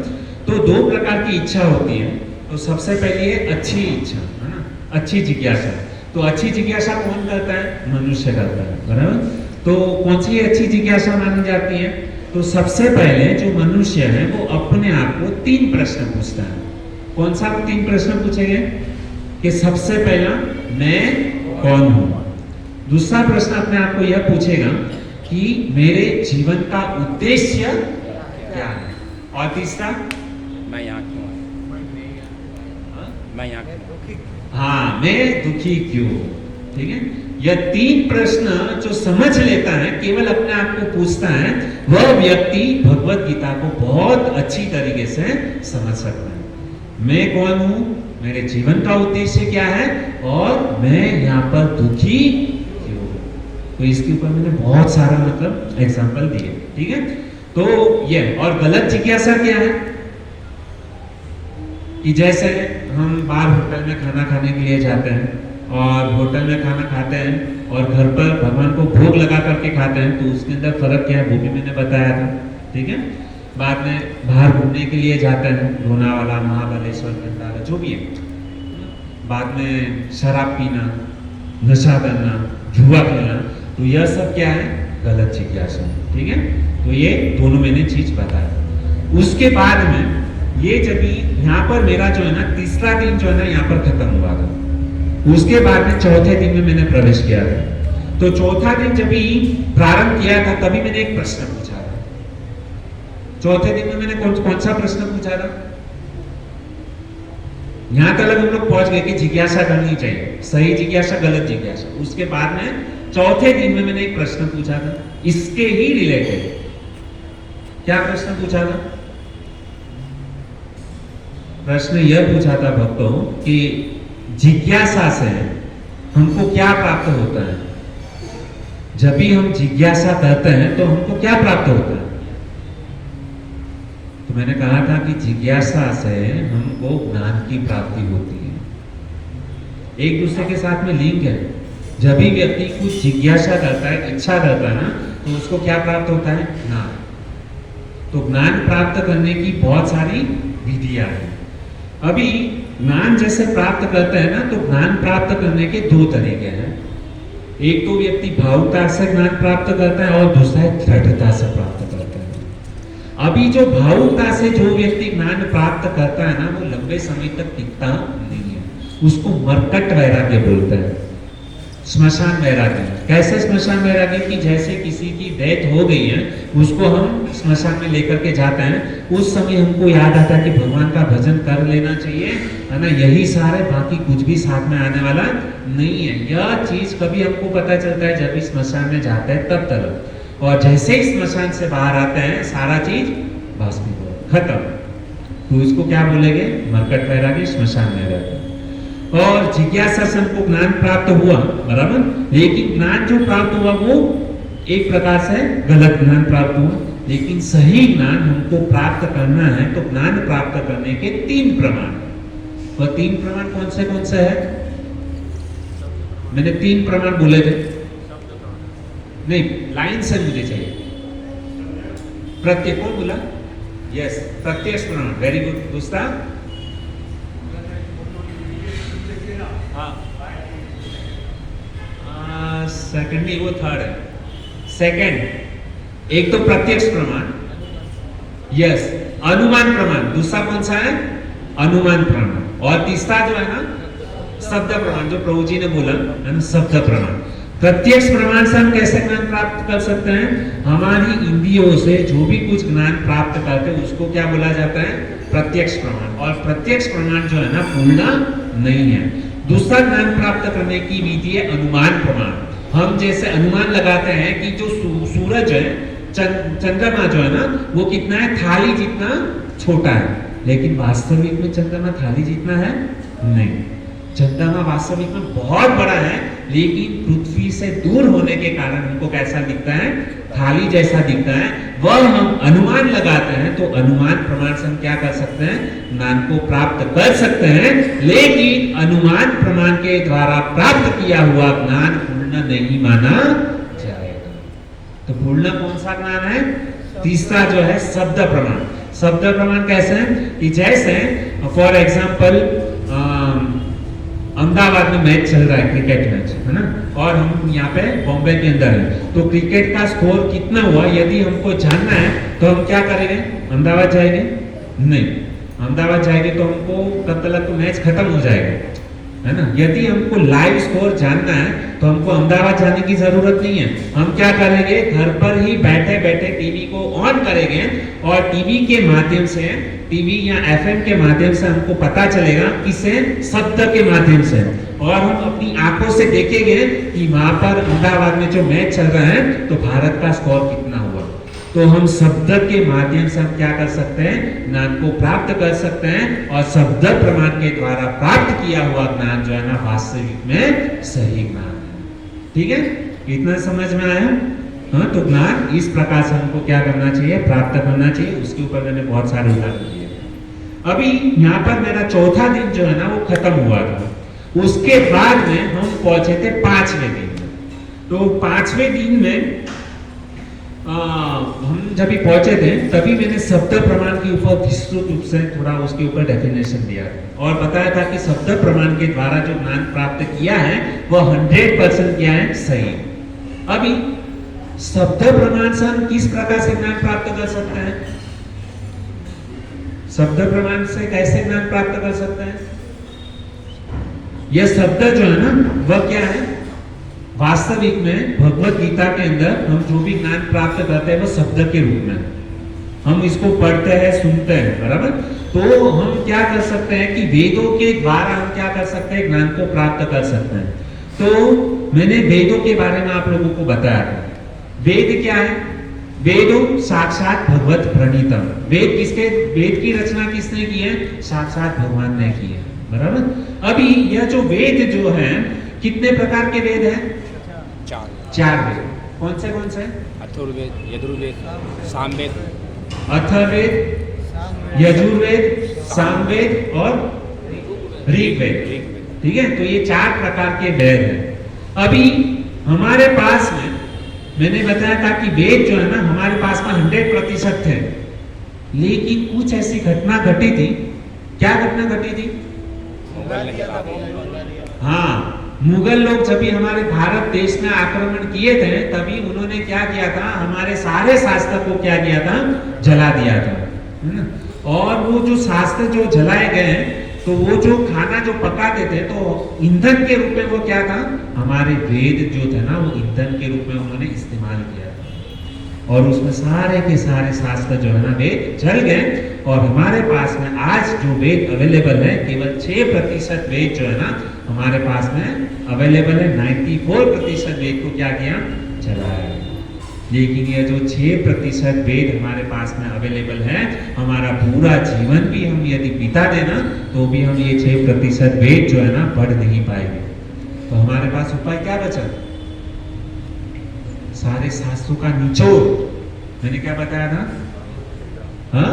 तो 2 प्रकार की इच्छा होती है। तो सबसे पहली है अच्छी इच्छा, है ना? अच्छी जिज्ञासा। तो अच्छी जिज्ञासा कौन करता है? मनुष्य करता है, बराबर? तो कौन सी अच्छी जिज्ञासा मानी जाती है? तो सबसे पहले जो मनुष्य है वो अपने आप को 3 प्रश्न पूछता है। कौन सा 3 प्रश्न पूछेंगे? कि सबसे पहला, मैं कौन हूं? दूसरा प्रश्न अपने आप को यह पूछेगा कि मेरे जीवन का उद्देश्य क्या है, और तीसरा मैं यहाँ क्यों आया, मैं यहाँ क्यों आया? दुखी हाँ, मैं दुखी क्यों हूं? ठीक है, यह 3 प्रश्न जो समझ लेता है, केवल अपने आप को पूछता है, वह व्यक्ति भगवत गीता को बहुत अच्छी तरीके से समझ सकता है। मैं कौन हूं, मेरे जीवन का उद्देश्य क्या है, और मैं यहाँ पर दुखी क्यों हूं। तो इसके ऊपर मैंने बहुत सारा मतलब एग्जाम्पल दिए। ठीक है, तो ये और गलत जिज्ञासा क्या है कि जैसे हम बाहर होटल में खाना खाने के लिए जाते हैं, और होटल में खाना खाते हैं और घर पर भगवान को भोग लगा करके खाते हैं, तो उसके अंदर फर्क क्या है वो भी मैंने बताया था। ठीक है, बाद में बाहर घूमने के लिए जाते हैं, लोनावाला, महाबलेश्वर, भंडारा, जो भी है, बाद में शराब पीना, नशा करना, जुआ खेलना, तो यह सब क्या है, गलत जिज्ञासा। ठीक है, तो ये दोनों मैंने चीज बताया। उसके बाद में ये जब यहाँ पर मेरा जो है ना तीसरा दिन जो है ना यहाँ पर खत्म हुआ था, उसके बाद में चौथे दिन में मैंने प्रवेश किया था। तो चौथा दिन जब प्रारंभ किया था तभी मैंने एक प्रश्न पूछा था। चौथे दिन में मैंने कौन सा प्रश्न पूछा था? यहां तक हम लोग पहुंच गए कि जिज्ञासा करनी चाहिए, सही जिज्ञासा, गलत जिज्ञासा। उसके बाद में चौथे दिन में मैंने एक प्रश्न पूछा था इसके ही रिलेटेड। क्या प्रश्न पूछा था? प्रश्न यह पूछा था भक्तों कि जिज्ञासा से हमको क्या प्राप्त होता है। जब भी हम जिज्ञासा करते हैं तो हमको क्या प्राप्त होता है? तो मैंने कहा था कि जिज्ञासा से हमको ज्ञान की प्राप्ति होती है। एक दूसरे के साथ में लिंक है। जब भी व्यक्ति कुछ जिज्ञासा करता है, इच्छा करता है ना, तो उसको क्या प्राप्त होता है? ज्ञान। तो ज्ञान प्राप्त करने की बहुत सारी विधियां हैं। अभी ज्ञान जैसे प्राप्त करते हैं ना, तो ज्ञान प्राप्त करने के 2 तरीके हैं। एक तो व्यक्ति भावुकता से ज्ञान प्राप्त करता है और दूसरा है दृढ़ता से प्राप्त करता है। अभी जो भावुकता से जो व्यक्ति ज्ञान प्राप्त करता है ना, वो लंबे समय तक टिकता नहीं है। उसको मरकट वैराग्य बोलते हैं, स्मशान वैराग्य। कैसे स्मशान वैराग्य? कि जैसे किसी की डेथ हो गई है, उसको हम स्मशान में लेकर के जाते हैं, उस समय हमको याद आता है कि भगवान का भजन कर लेना चाहिए, है ना, यही सारे, बाकी कुछ भी साथ में आने वाला नहीं है। यह चीज कभी हमको पता चलता है जब इस स्मशान में जाते हैं तब तक, और जैसे ही स्मशान से बाहर आते हैं सारा चीज भस्मीभूत, खत्म। तो इसको क्या बोलेंगे? मरकट वैराग्य, स्मशान वैराग्य। और जिज्ञासा से हमको ज्ञान प्राप्त हुआ, बराबर, लेकिन ज्ञान जो प्राप्त हुआ वो एक प्रकार से गलत ज्ञान प्राप्त हुआ। लेकिन सही ज्ञान हमको प्राप्त करना है, तो ज्ञान प्राप्त करने के 3 प्रमाण। और 3 प्रमाण कौन से है? मैंने 3 प्रमाण बोले थे, नहीं, लाइन से मुझे चाहिए। प्रत्येक, कौन बोला? यस, प्रत्यक्ष प्रमाण, वेरी गुड। दूसरा? सेकंड नहीं, वो थर्ड है। सेकंड, एक तो प्रत्यक्ष प्रमाण, यस, अनुमान प्रमाण। दूसरा कौन सा है? अनुमान प्रमाण। और तीसरा जो है ना शब्द प्रमाण, जो प्रभु जी ने बोला है ना, शब्द प्रमाण। प्रत्यक्ष प्रमाण से हम कैसे ज्ञान प्राप्त कर सकते हैं? हमारी इंद्रियों से जो भी कुछ ज्ञान प्राप्त करते हैं उसको क्या बोला जाता है? प्रत्यक्ष प्रमाण। और प्रत्यक्ष प्रमाण जो है ना पूर्ण नहीं है। दूसरा ज्ञान प्राप्त करने की विधि है अनुमान प्रमाण। हम जैसे अनुमान लगाते हैं कि जो सूरज है, चंद्रमा जो है ना, वो कितना है? थाली जितना छोटा है। लेकिन वास्तविक में चंद्रमा थाली जितना है? नहीं, चंद्रमा वास्तविक में बहुत बड़ा है, लेकिन पृथ्वी से दूर होने के कारण हमको कैसा दिखता है? थाली जैसा दिखता है। वह हम अनुमान लगाते हैं, तो अनुमान प्रमाण से हम क्या कर सकते हैं? ज्ञान को प्राप्त कर सकते हैं। लेकिन अनुमान प्रमाण के द्वारा प्राप्त किया हुआ ज्ञान पूर्ण नहीं माना जाएगा। तो पूर्ण कौन सा ज्ञान है? तीसरा जो है शब्द प्रमाण। शब्द प्रमाण कैसे है? कि जैसे फॉर एग्जाम्पल अहमदाबाद में मैच चल रहा है, क्रिकेट मैच, है ना, और हम यहाँ पे बॉम्बे के अंदर है, तो क्रिकेट का स्कोर कितना हुआ यदि हमको जानना है तो हम क्या करेंगे? अहमदाबाद जाएंगे? नहीं, अहमदाबाद जाएंगे तो हमको तब तक तो मैच खत्म हो जाएगा, है ना। यदि हमको लाइव स्कोर जानना है तो हमको अहमदाबाद जाने की जरूरत नहीं है। हम क्या करेंगे, घर पर ही बैठे बैठे टीवी को ऑन करेंगे और टीवी के माध्यम से, टीवी या एफएम के माध्यम से हमको पता चलेगा, किससे, शब्द के माध्यम से, और हम अपनी आंखों से देखेंगे कि वहां पर अहमदाबाद में जो मैच चल रहा है तो भारत का स्कोर कितना हुआ। तो हम शब्द के माध्यम से हम क्या कर सकते हैं, ज्ञान को प्राप्त कर सकते हैं, और शब्द प्रमाण के द्वारा प्राप्त किया हुआ ज्ञान जो है ना वास्तविक में सही ज्ञान है। ठीक है, इतना समझ में आया। हाँ, तो ज्ञान इस प्रकार से हमको क्या करना चाहिए, प्राप्त करना चाहिए। उसके ऊपर मैंने बहुत सारे उदाहरण दिए। अभी यहाँ पर मेरा चौथा दिन जो है ना वो खत्म हुआ था। उसके बाद में हम पहुंचे थे 5वें दिन में। तो 5वें दिन में हम जब भी पहुंचे थे तभी मैंने शब्द प्रमाण के ऊपर विस्तृत रूप से थोड़ा उसके ऊपर डेफिनेशन दिया और बताया था कि शब्द प्रमाण के द्वारा जो ज्ञान प्राप्त किया है वह 100% क्या है, सही। अभी शब्द प्रमाण से हम किस प्रकार से ज्ञान प्राप्त कर सकते हैं, शब्द प्रमाण से कैसे ज्ञान प्राप्त कर सकते हैं। यह शब्द जो है ना वह क्या है, वास्तविक में भगवत गीता के अंदर हम जो भी ज्ञान प्राप्त करते हैं वो शब्द के रूप में हम इसको पढ़ते हैं, सुनते हैं, बराबर। तो हम क्या कर सकते हैं कि वेदों के द्वारा हम क्या कर सकते हैं, ज्ञान को प्राप्त कर सकते हैं। तो मैंने वेदों के बारे में आप लोगों को बताया था। वेद क्या है, वेदों साक्षात भगवत प्रणीतम। वेद किसके, वेद की रचना किसने की है, साक्षात भगवान ने की है, बराबर। अभी यह जो वेद जो है, कितने प्रकार के वेद हैं, 4 वेद। कौन से अथर्ववेद, यजुर्वेद, सामवेद, अथर्ववेद, यजुर्वेद, सामवेद और ऋग्वेद। ठीक है, तो ये 4 प्रकार के वेद हैं। अभी हमारे पास में मैंने बताया था कि वेद जो है ना हमारे पास में 100% थे, लेकिन कुछ ऐसी घटना घटी थी। क्या घटना घटी थी, हाँ, मुगल लोग जब भी हमारे भारत देश में आक्रमण किए थे तभी उन्होंने क्या किया था, हमारे सारे शास्त्र को क्या किया था, जला दिया था, है ना। और वो जो शास्त्र जो जलाए गए तो वो जो खाना जो पकाते थे तो ईंधन के रूप में वो क्या था, हमारे वेद जो थे ना वो ईंधन के रूप में उन्होंने इस्तेमाल किया था। और उसमें सारे के सारे शास्त्र जो है ना वेद जल गए। और हमारे पास में आज जो वेद अवेलेबल है केवल 6% वेद जो है ना हमारे पास में अवेलेबल है। 94% वेद को क्या किया, जलाया। लेकिन ये जो 6% वेद हमारे पास में अवेलेबल है, हमारा पूरा जीवन भी हम यदि बिता देना तो भी हम ये 6% वेद जो है ना पढ़ नहीं पाएंगे। तो हमारे पास उपाय क्या बचा, सारे शास्त्रों का निचोड़। मैंने क्या बताया था, हाँ,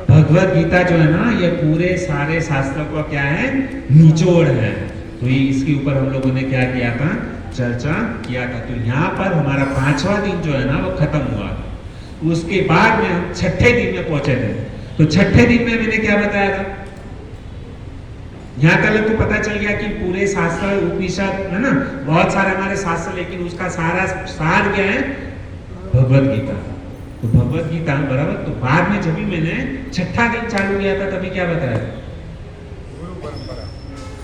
भगवत गीता जो है ना ये पूरे सारे शास्त्रों का क्या है, निचोड़ है। तो ये इसके ऊपर हम लोगों ने क्या किया था, चर्चा किया था। तो यहाँ पर हमारा 5वां दिन जो है ना वो खत्म हुआ। उसके बाद में हम 6ठे दिन में पहुंचे थे। तो 6ठे दिन में मैंने क्या बताया था, यहाँ तक तो पता चल गया कि पूरे शास्त्र उपनिषद है ना बहुत सारे हमारे शास्त्र, लेकिन उसका सारा सार क्या है, भगवत गीता। तो भगवत गीता, बराबर। तो बाद में जब भी मैंने 6ठा दिन चालू किया था तभी क्या बताया, गुरु परंपरा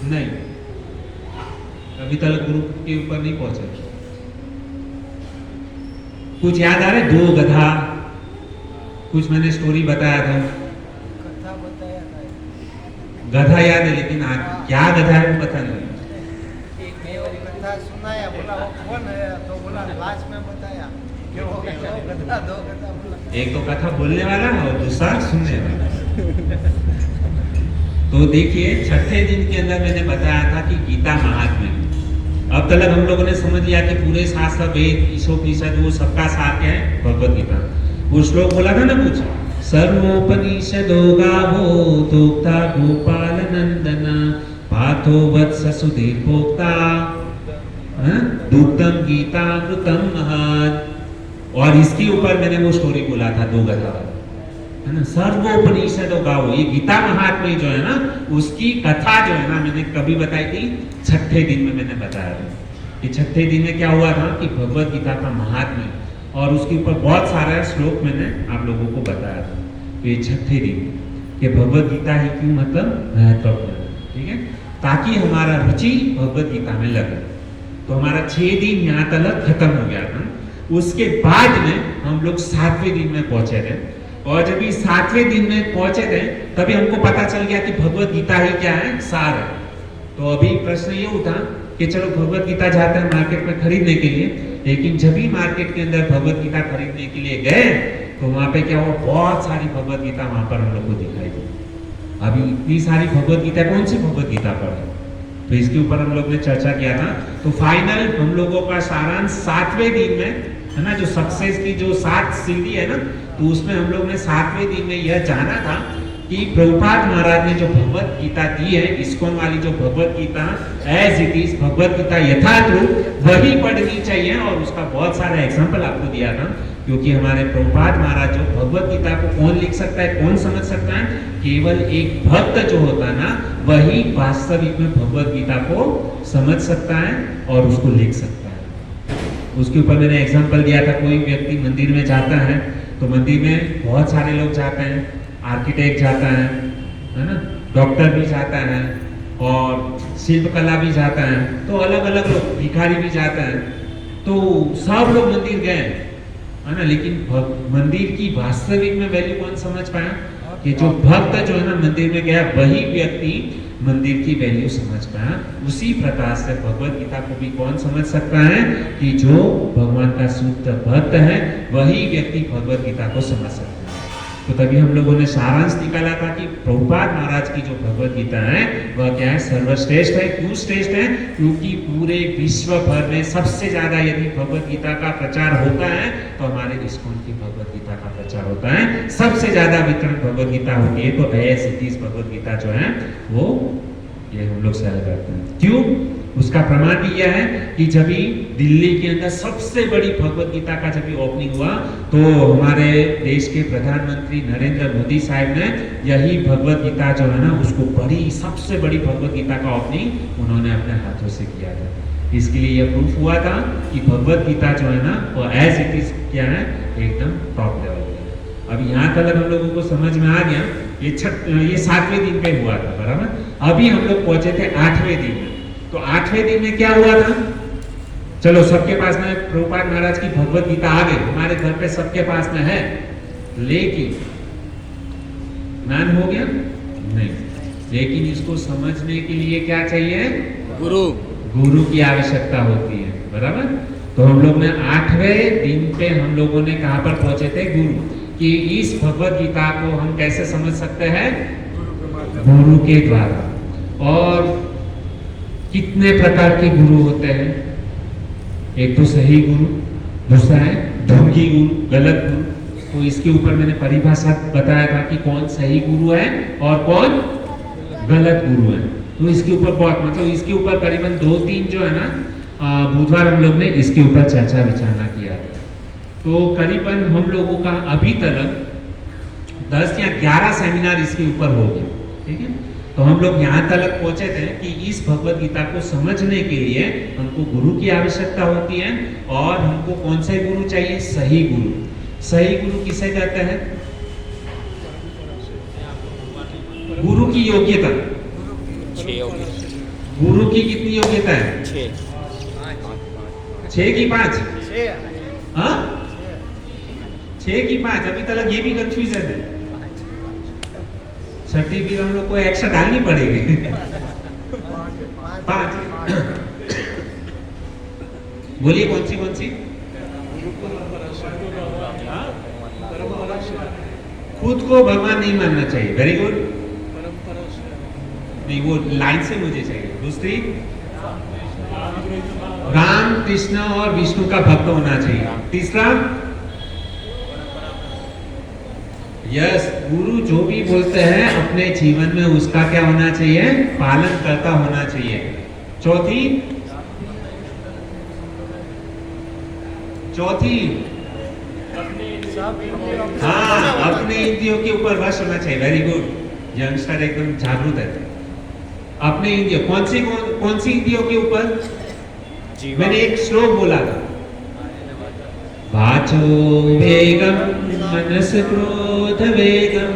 नहीं, अभी तक गुरु के ऊपर नहीं पहुंचे। कुछ याद आ रहा है, 2 गधा, कुछ मैंने स्टोरी बताया था, कथा बताया था, गधा याद है, लेकिन क्या गधा है वो पता नहीं। कथा सुनाया, बोला वो कौन है, तो बोला लास्ट में बताया कि वो गधा 2 गधा बोला। एक तो कथा बोलने वाला और दूसरा सुनने वाला। तो देखिए 6ठे दिन के अंदर मैंने बताया था कि गीता महात्म्य। अब तक हम लोगों ने समझ लिया कि पूरे शास्त्र वेद ईशोपनिषद वो सबका सार क्या है, भगवत गीता। वो श्लोक बोला था ना कुछ, सर्वोपनिषदो गावो दोक्ता गोपाल नंदन पार्थो वत्स सुधीर भोक्ता दुग्धम गीतामृतम महत्। और इसके ऊपर मैंने वो स्टोरी बोला था 2 गधा, है ना। सर्वोपनिषदो गावो, ये गीता महात्म्य जो है ना उसकी कथा जो है ना मैंने कभी बताई थी, 6ठे दिन में मैंने बताया था कि 6ठे दिन में क्या हुआ था कि भगवत गीता का महात्म्य और उसके ऊपर बहुत सारा श्लोक मैंने आप लोगों को बताया था। तो ये 6ठे दिन कि भगवत गीता ही क्यों मतलब महत्वपूर्ण है, ठीक है। ताकि हमारा रुचि भगवत गीता में लगे। तो हमारा 6 दिन यहाँ तक खत्म हो गया था। उसके बाद में हम लोग 7वें दिन में पहुंचे थे, और जब ये 7वें दिन में पहुंचे थे तभी हमको पता चल गया कि भगवत गीता ही क्या है, सार है। तो अभी प्रश्न ये उठा कि चलो भगवत गीता जाते हैं मार्केट में खरीदने के लिए, लेकिन जब भी मार्केट के अंदर भगवत गीता खरीदने के लिए गए तो वहां पे क्या हुआ, बहुत सारी भगवत गीता वहां पर हम लोग को दिखाई दी। अभी इतनी सारी भगवत गीता, कौन सी भगवत गीता पढ़े, तो इसके ऊपर हम लोग ने चर्चा किया था। तो फाइनल हम लोगों का सारांश 7वें दिन में है ना, जो सक्सेस की जो 7 सीढ़ी है ना, तो उसमें हम लोग ने 7वें दिन में यह जाना था कि प्रभुपाद महाराज ने जो भगवत गीता दी है, इस्कॉन वाली जो Bhagavad Gita as it is, Bhagavad Gita यथार्थ रूप वही पढ़नी चाहिए। और उसका बहुत सारा एग्जाम्पल आपको दिया था, क्योंकि हमारे प्रभुपाद महाराज जो भगवत गीता को कौन लिख सकता है, कौन समझ सकता है, केवल एक भक्त जो होता है ना, वही वास्तविक में भगवत गीता को समझ सकता है और उसको लिख सकता है। उसके ऊपर मैंने एग्जाम्पल दिया था, कोई व्यक्ति मंदिर में जाता है तो मंदिर में बहुत सारे लोग जाते हैं, आर्किटेक्ट जाता है ना, डॉक्टर भी जाता है, और शिल्पकला भी जाता है, तो अलग अलग लोग, भिखारी भी जाता है, तो सब लोग मंदिर गए है ना, लेकिन मंदिर की वास्तविक में वैल्यू कौन समझ पाया, कि जो भक्त जो है ना मंदिर में गया, वही व्यक्ति मंदिर की वैल्यू समझ पाया। उसी प्रकार से भगवत गीता को भी कौन समझ सकता है, कि जो भगवान का शुद्ध भक्त है वही व्यक्ति भगवत गीता को समझ सकता है। तो तभी हम लोगों ने सारांश निकाला था कि प्रभुपाद महाराज की जो भगवत गीता है वह क्या है, सर्वश्रेष्ठ है। क्यों श्रेष्ठ है, क्योंकि पूरे विश्व भर में सबसे ज्यादा यदि भगवत गीता का प्रचार होता है तो हमारे इस्कॉन की भगवत गीता का प्रचार होता है। सबसे ज्यादा वितरण भगवत गीता होती है, तो ऐसी 30 भगवत गीता जो है वो ये हम लोग सेल करते हैं। क्यों, उसका प्रमाण भी यह है कि जब दिल्ली के अंदर सबसे बड़ी भगवत गीता का जब ओपनिंग हुआ तो हमारे देश के प्रधानमंत्री नरेंद्र मोदी साहब ने यही भगवत गीता जो है ना, उसको बड़ी, सबसे बड़ी भगवत गीता का ओपनिंग उन्होंने अपने हाथों से किया था। इसके लिए यह प्रूफ हुआ था कि भगवत गीता जो है ना वो एज इट इज क्या है, एकदम टॉप लेवल पे। अब यहाँ तक हम लोगों को समझ में आ गया, ये 7वें दिन पे हुआ था, बराबर। अभी हम लोग पहुंचे थे 8वें दिन में। तो 8वें दिन में क्या हुआ था, चलो सबके पास में प्रभुपाद महाराज की भगवत गीता आ गई, हमारे घर पे सबके पास में है, लेकिन ज्ञान हो गया नहीं, लेकिन इसको समझने के लिए क्या चाहिए, गुरु की आवश्यकता होती है, बराबर। तो हम लोग ने 8वें दिन पे हम लोगों ने कहां पर पहुंचे थे, गुरु, कि इस भगवत गीता को हम कैसे समझ सकते हैं, गुरु के द्वारा। और कितने प्रकार के गुरु होते हैं, एक तो सही गुरु, दूसरा है ढोंगी गुरु, गलत गुरु। तो इसके ऊपर मैंने परिभाषा बताया था कि कौन सही गुरु है और कौन गलत गुरु है। तो इसके ऊपर बहुत, मतलब इसके ऊपर करीबन 2-3 जो है ना बुधवार हम लोग ने इसके ऊपर चर्चा विचारना किया। तो करीबन हम लोगों का अभी तक 10 या 11 सेमिनार इसके ऊपर हो गए, ठीक है। तो हम लोग यहाँ तक पहुंचे थे कि इस भगवत गीता को समझने के लिए हमको गुरु की आवश्यकता होती है, और हमको कौन से गुरु चाहिए, सही गुरु। सही गुरु किसे कहते हैं, गुरु की योग्यता, गुरु की कितनी योग्यता है, 6 की 5, हाँ 6 की 5। अभी तक ये भी कंफ्यूजन है, छठी भी हम लोग को एक्स्ट्रा डालनी पड़ेगी। 5 बोलिए, कौन सी खुद को भगवान नहीं मानना चाहिए, वेरी गुड, नहीं वो लाइन से मुझे चाहिए। दूसरी, राम कृष्ण और विष्णु का भक्त होना चाहिए। तीसरा, यस, गुरु जो भी बोलते हैं अपने जीवन में उसका क्या होना चाहिए, पालन करता होना चाहिए। चौथी, हाँ, अपने इंद्रियों के ऊपर वश होना चाहिए, वेरी गुड, यंगस्टर एकदम जागरूक है। अपने इंद्रियों, कौन सी इंद्रियों के ऊपर, मैंने एक श्लोक बोला था, वाचो वेगम मनस क्रोध वेगम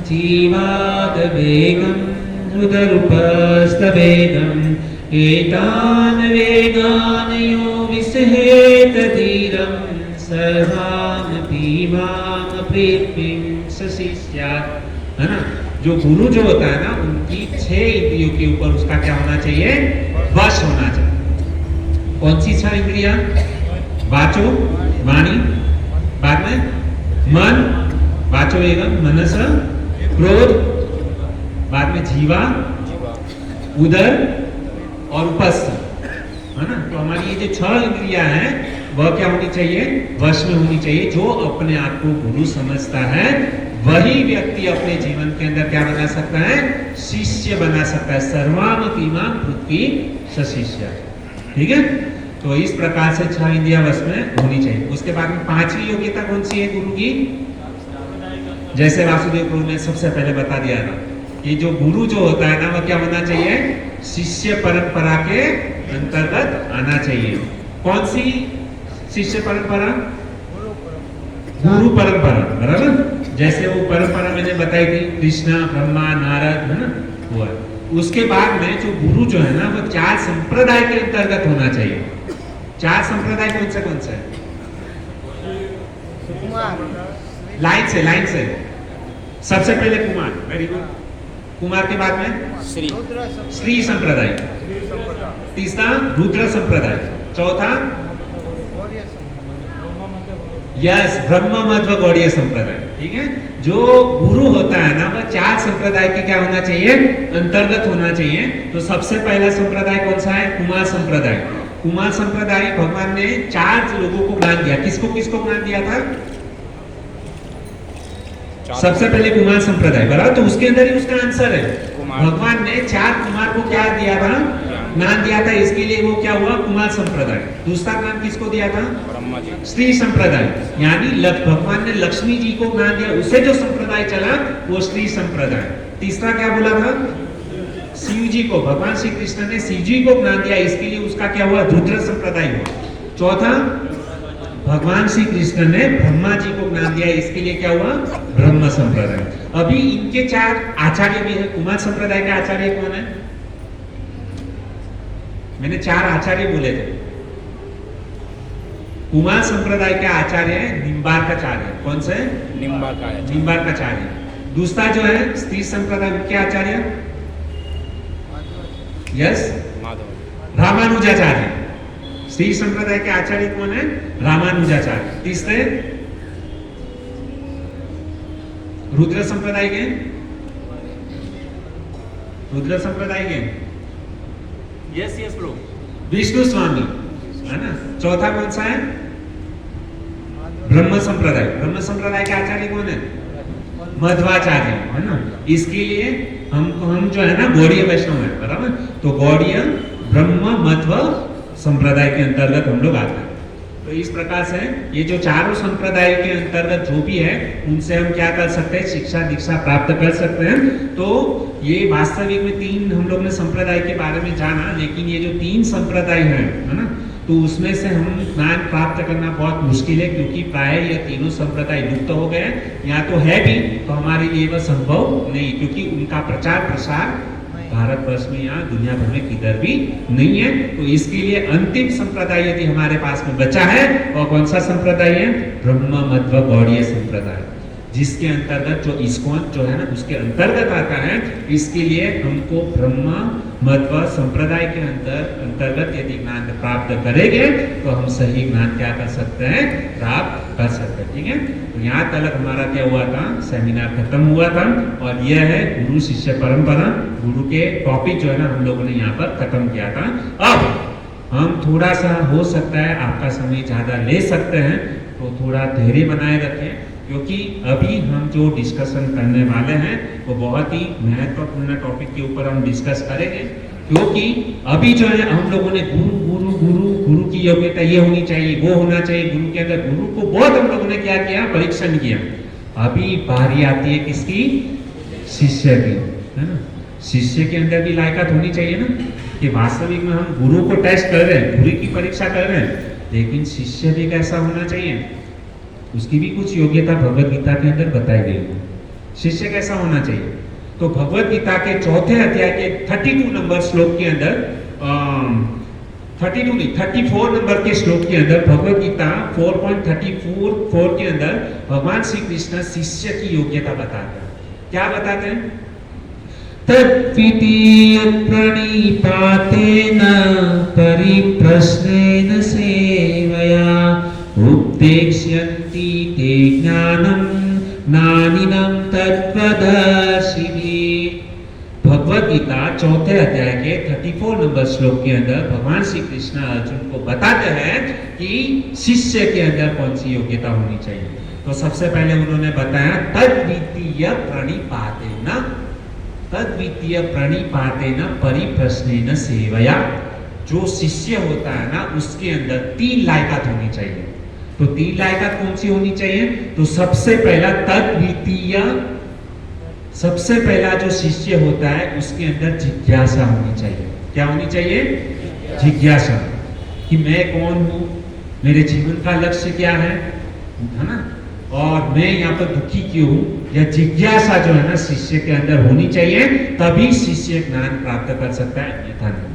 जीवाद वेगम उदरुपस्तवेदम् एतान् वेगान् यो विसहेत धीरं सर्वामपि मां प्रीतिं सशिष्यात्। है ना, जो गुरु जो होता है ना, उनकी 6 इंद्रियों के ऊपर उसका क्या होना चाहिए? वश होना चाहिए। कौन सी 6 इंद्रियां? वाचो, वाणी, बाद में मन, वाचो एवं मनस, क्रोध, बाद में जीवा, उदर और उपस्थ। है ना, तो हमारी ये जो 6 इंद्रियां हैं वह क्या होनी चाहिए? वश में होनी चाहिए। जो अपने आप को गुरु समझता है वही व्यक्ति अपने जीवन के अंदर क्या बना सकता है? शिष्य बना सकता है। सर्वामपीमां पृथ्वी सशिष्य। ठीक है, तो इस प्रकार से 6 इंद्रियां वश में होनी चाहिए। उसके बाद में 5वीं योग्यता कौन सी है गुरु की? जैसे वासुदेव प्रभु ने सबसे पहले बता दिया था कि जो गुरु जो होता है ना, वह क्या होना चाहिए? शिष्य परंपरा के अंतर्गत आना चाहिए। कौन सी शिष्य परंपरा? गुरु परंपरा, बराबर। जैसे वो परंपरा मैंने बताई थी, कृष्णा, ब्रह्मा, नारद, है ना, वो है। उसके बाद में जो गुरु जो है ना, वो 4 संप्रदाय के अंतर्गत होना चाहिए। 4 संप्रदाय कौन से है? लाइन से सबसे पहले कुमार, वेरी गुड। कुमार के बाद में श्री संप्रदाय, तीसरा रुद्र संप्रदाय, चौथा यस ब्रह्म मध्व गौड़ीय संप्रदाय। ठीक है, जो गुरु होता है ना, वह 4 संप्रदाय के क्या होना चाहिए? अंतर्गत होना चाहिए। तो सबसे पहला संप्रदाय कौन सा है? कुमार संप्रदाय। कुमार संप्रदाय भगवान ने 4 लोगों को ज्ञान दिया। किसको किसको ज्ञान दिया था? सबसे पहले कुमार संप्रदाय, बराबर। तो उसके अंदर ही उसका आंसर है। भगवान ने 4 कुमार को क्या दिया था? ज्ञान दिया था। इसके लिए वो क्या हुआ? कुमार संप्रदाय। दूसरा ज्ञान किसको दिया था? ब्रह्मा जी। स्त्री संप्रदाय, यानी भगवान ने लक्ष्मी जी को ज्ञान दिया, उससे जो संप्रदाय चला वो स्त्री संप्रदाय। तीसरा क्या बोला था? शिव जी को, भगवान श्री कृष्ण ने शिव जी को ज्ञान दिया, इसके लिए उसका क्या हुआ? रुद्र संप्रदाय हुआ। चौथा, भगवान श्री कृष्ण ने ब्रह्मा जी को ज्ञान दिया, इसके लिए क्या हुआ? ब्रह्म संप्रदाय। अभी इनके 4 आचार्य भी है। कुमार संप्रदाय के आचार्य कौन है? मैंने 4 आचार्य बोले थे। कुमार संप्रदाय के आचार्य है निम्बार्काचार्य। कौन से? निम्बार्काचार्य। दूसरा जो है स्त्री संप्रदाय, उनके आचार्य यस रामानुजाचार्य। स्त्री संप्रदाय के आचार्य कौन है? रामानुजाचार्य। तीसरे रुद्र संप्रदाय के यस ब्रो विष्णु स्वामी, है ना। चौथा कौन सा है? ब्रह्म संप्रदाय। ब्रह्म संप्रदाय के आचार्य कौन है? मध्वाचार्य, है ना। इसके लिए हम जो है ना गौड़ीय वैष्णव है, बराबर। तो गौड़ीय ब्रह्म मध्व संप्रदाय के अंतर्गत हम लोग आते हैं। तो इस प्रकार से ये जो 4 संप्रदाय के अंतर्गत जो भी है, उनसे हम क्या कर सकते हैं? शिक्षा दीक्षा प्राप्त कर सकते हैं। तो ये वास्तविक में 3 हम लोग ने संप्रदाय के बारे में जाना, लेकिन ये जो 3 संप्रदाय है ना, तो उसमें से हम ज्ञान प्राप्त करना बहुत मुश्किल है, क्योंकि प्राय ये तीनों संप्रदाय लुप्त हो गए। या तो है भी, तो हमारे लिए वह संभव नहीं, क्योंकि उनका प्रचार प्रसार भारतवर्ष में या दुनिया भर में किधर भी नहीं है। तो इसके लिए अंतिम संप्रदाय यदि हमारे पास में बचा है, और कौन सा संप्रदाय है? ब्रह्म मध्व गौड़ीय संप्रदाय, जिसके अंतर्गत जो इस्कॉन जो है ना, उसके अंतर्गत आता है। इसके लिए हमको ब्रह्म मध्व संप्रदाय के अंतर्गत यदि ज्ञान प्राप्त करेंगे, तो हम सही ज्ञान क्या कर सकते हैं? प्राप्त कर सकते हैं। ठीक है, तो यहाँ तक हमारा क्या हुआ था? सेमिनार खत्म हुआ था। और यह है गुरु शिष्य परंपरा। गुरु के टॉपिक जो है ना, हम लोगों ने यहाँ पर खत्म किया था। अब हम थोड़ा सा, हो सकता है आपका समय ज्यादा ले सकते हैं, तो थोड़ा धैर्य बनाए रखें, क्योंकि अभी हम जो डिस्कशन करने वाले हैं वो बहुत ही महत्वपूर्ण टॉपिक के ऊपर हम डिस्कस करेंगे। क्योंकि अभी जो है हम लोगों ने गुरु की योग्यता ये होनी चाहिए, वो होना चाहिए गुरु के अंदर। गुरु को बहुत हम लोगों ने क्या किया? परीक्षण किया। अभी बारी आती है किसकी? शिष्य की, है ना। शिष्य के अंदर भी लायकात होनी चाहिए ना, कि वास्तविक में हम गुरु को टेस्ट कर रहे हैं, गुरु की परीक्षा कर रहे हैं, लेकिन शिष्य भी कैसा होना चाहिए? उसकी भी कुछ योग्यता भगवद गीता के अंदर बताई गई है। शिष्य कैसा होना चाहिए? तो भगवत गीता के चौथे अध्याय के 32 नंबर श्लोक के अंदर 32 नहीं 34 नंबर के श्लोक के अंदर भगवत गीता 4.34 के अंदर भगवान श्री कृष्ण शिष्य की योग्यता बताते हैं। क्या बताते हैं? तद्वितीय प्रणिपातेन परिप्रश्नेन सेवया उपदेक्ष्यन्ति ते ज्ञानं नानिनं तत्त्वदर्शिभिः। भगवत गीता चौथे अध्याय के 34 नंबर श्लोक के अंदर भगवान श्री कृष्ण अर्जुन को बताते हैं कि शिष्य के अंदर कौन सी योग्यता होनी चाहिए। तो सबसे पहले उन्होंने बताया तद्वितीय प्रणिपातेन परिप्रश्नेन सेवया। जो शिष्य होता है ना उसके अंदर 3 लायकात होनी चाहिए। तो 3 लायकात कौन सी होनी चाहिए? तो सबसे पहला जो शिष्य होता है उसके अंदर जिज्ञासा होनी चाहिए। क्या होनी चाहिए? जिज्ञासा, कि मैं कौन हूं, मेरे जीवन का लक्ष्य क्या है ना, और मैं यहाँ पर दुखी क्यों हूं। यह जिज्ञासा जो है ना शिष्य के अंदर होनी चाहिए, तभी शिष्य ज्ञान प्राप्त कर सकता है, अन्यथा नहीं।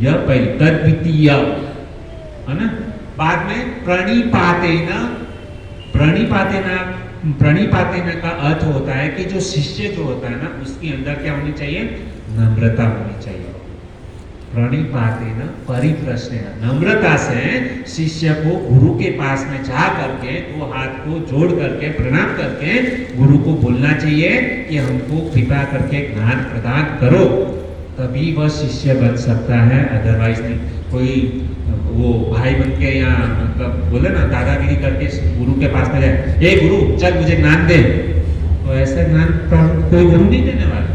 यह पहली तद्वितीय है ना। बाद में प्रणिपातेन का अर्थ होता है कि जो शिष्य जो होता है ना उसके अंदर क्या होनी चाहिए? नम्रता होनी चाहिए। प्रणिपातेन परिप्रश्नेन, नम्रता से शिष्य को गुरु के पास में जा करके 2 हाथ को जोड़ करके प्रणाम करके गुरु को बोलना चाहिए कि हमको कृपा करके ज्ञान प्रदान करो, तभी वह शिष्य बन सकता है। अदरवाइज नहीं। कोई वो भाई बन के या मतलब बोले ना दादागिरी करके गुरु के पास में जाए, ए गुरु चल मुझे ज्ञान दे, तो ऐसा ज्ञान कोई गुरु नहीं देने वाला।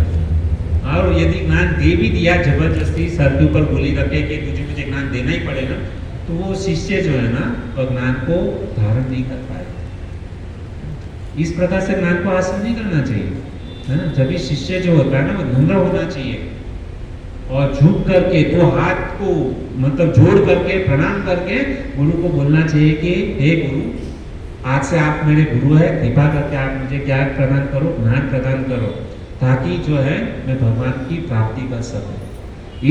और यदि ज्ञान दे भी दिया जबरदस्ती सर के ऊपर गोली रखे कि तुझे मुझे ज्ञान देना ही पड़ेगा, तो वो शिष्य जो है ना वो ज्ञान को धारण नहीं कर पाएगा। इस प्रकार से ज्ञान को हासिल नहीं करना चाहिए, है ना। जब भी शिष्य जो होता है ना वो नम्र होना चाहिए और झुक करके 2 हाथ को मतलब जोड़ करके प्रणाम करके गुरु को बोलना चाहिए कि हे गुरु, आज से आप मेरे गुरु है, कृपा करके आप मुझे ज्ञान प्रदान करो, ज्ञान प्रदान करो, ताकि जो है मैं भगवान की प्राप्ति कर सकूं।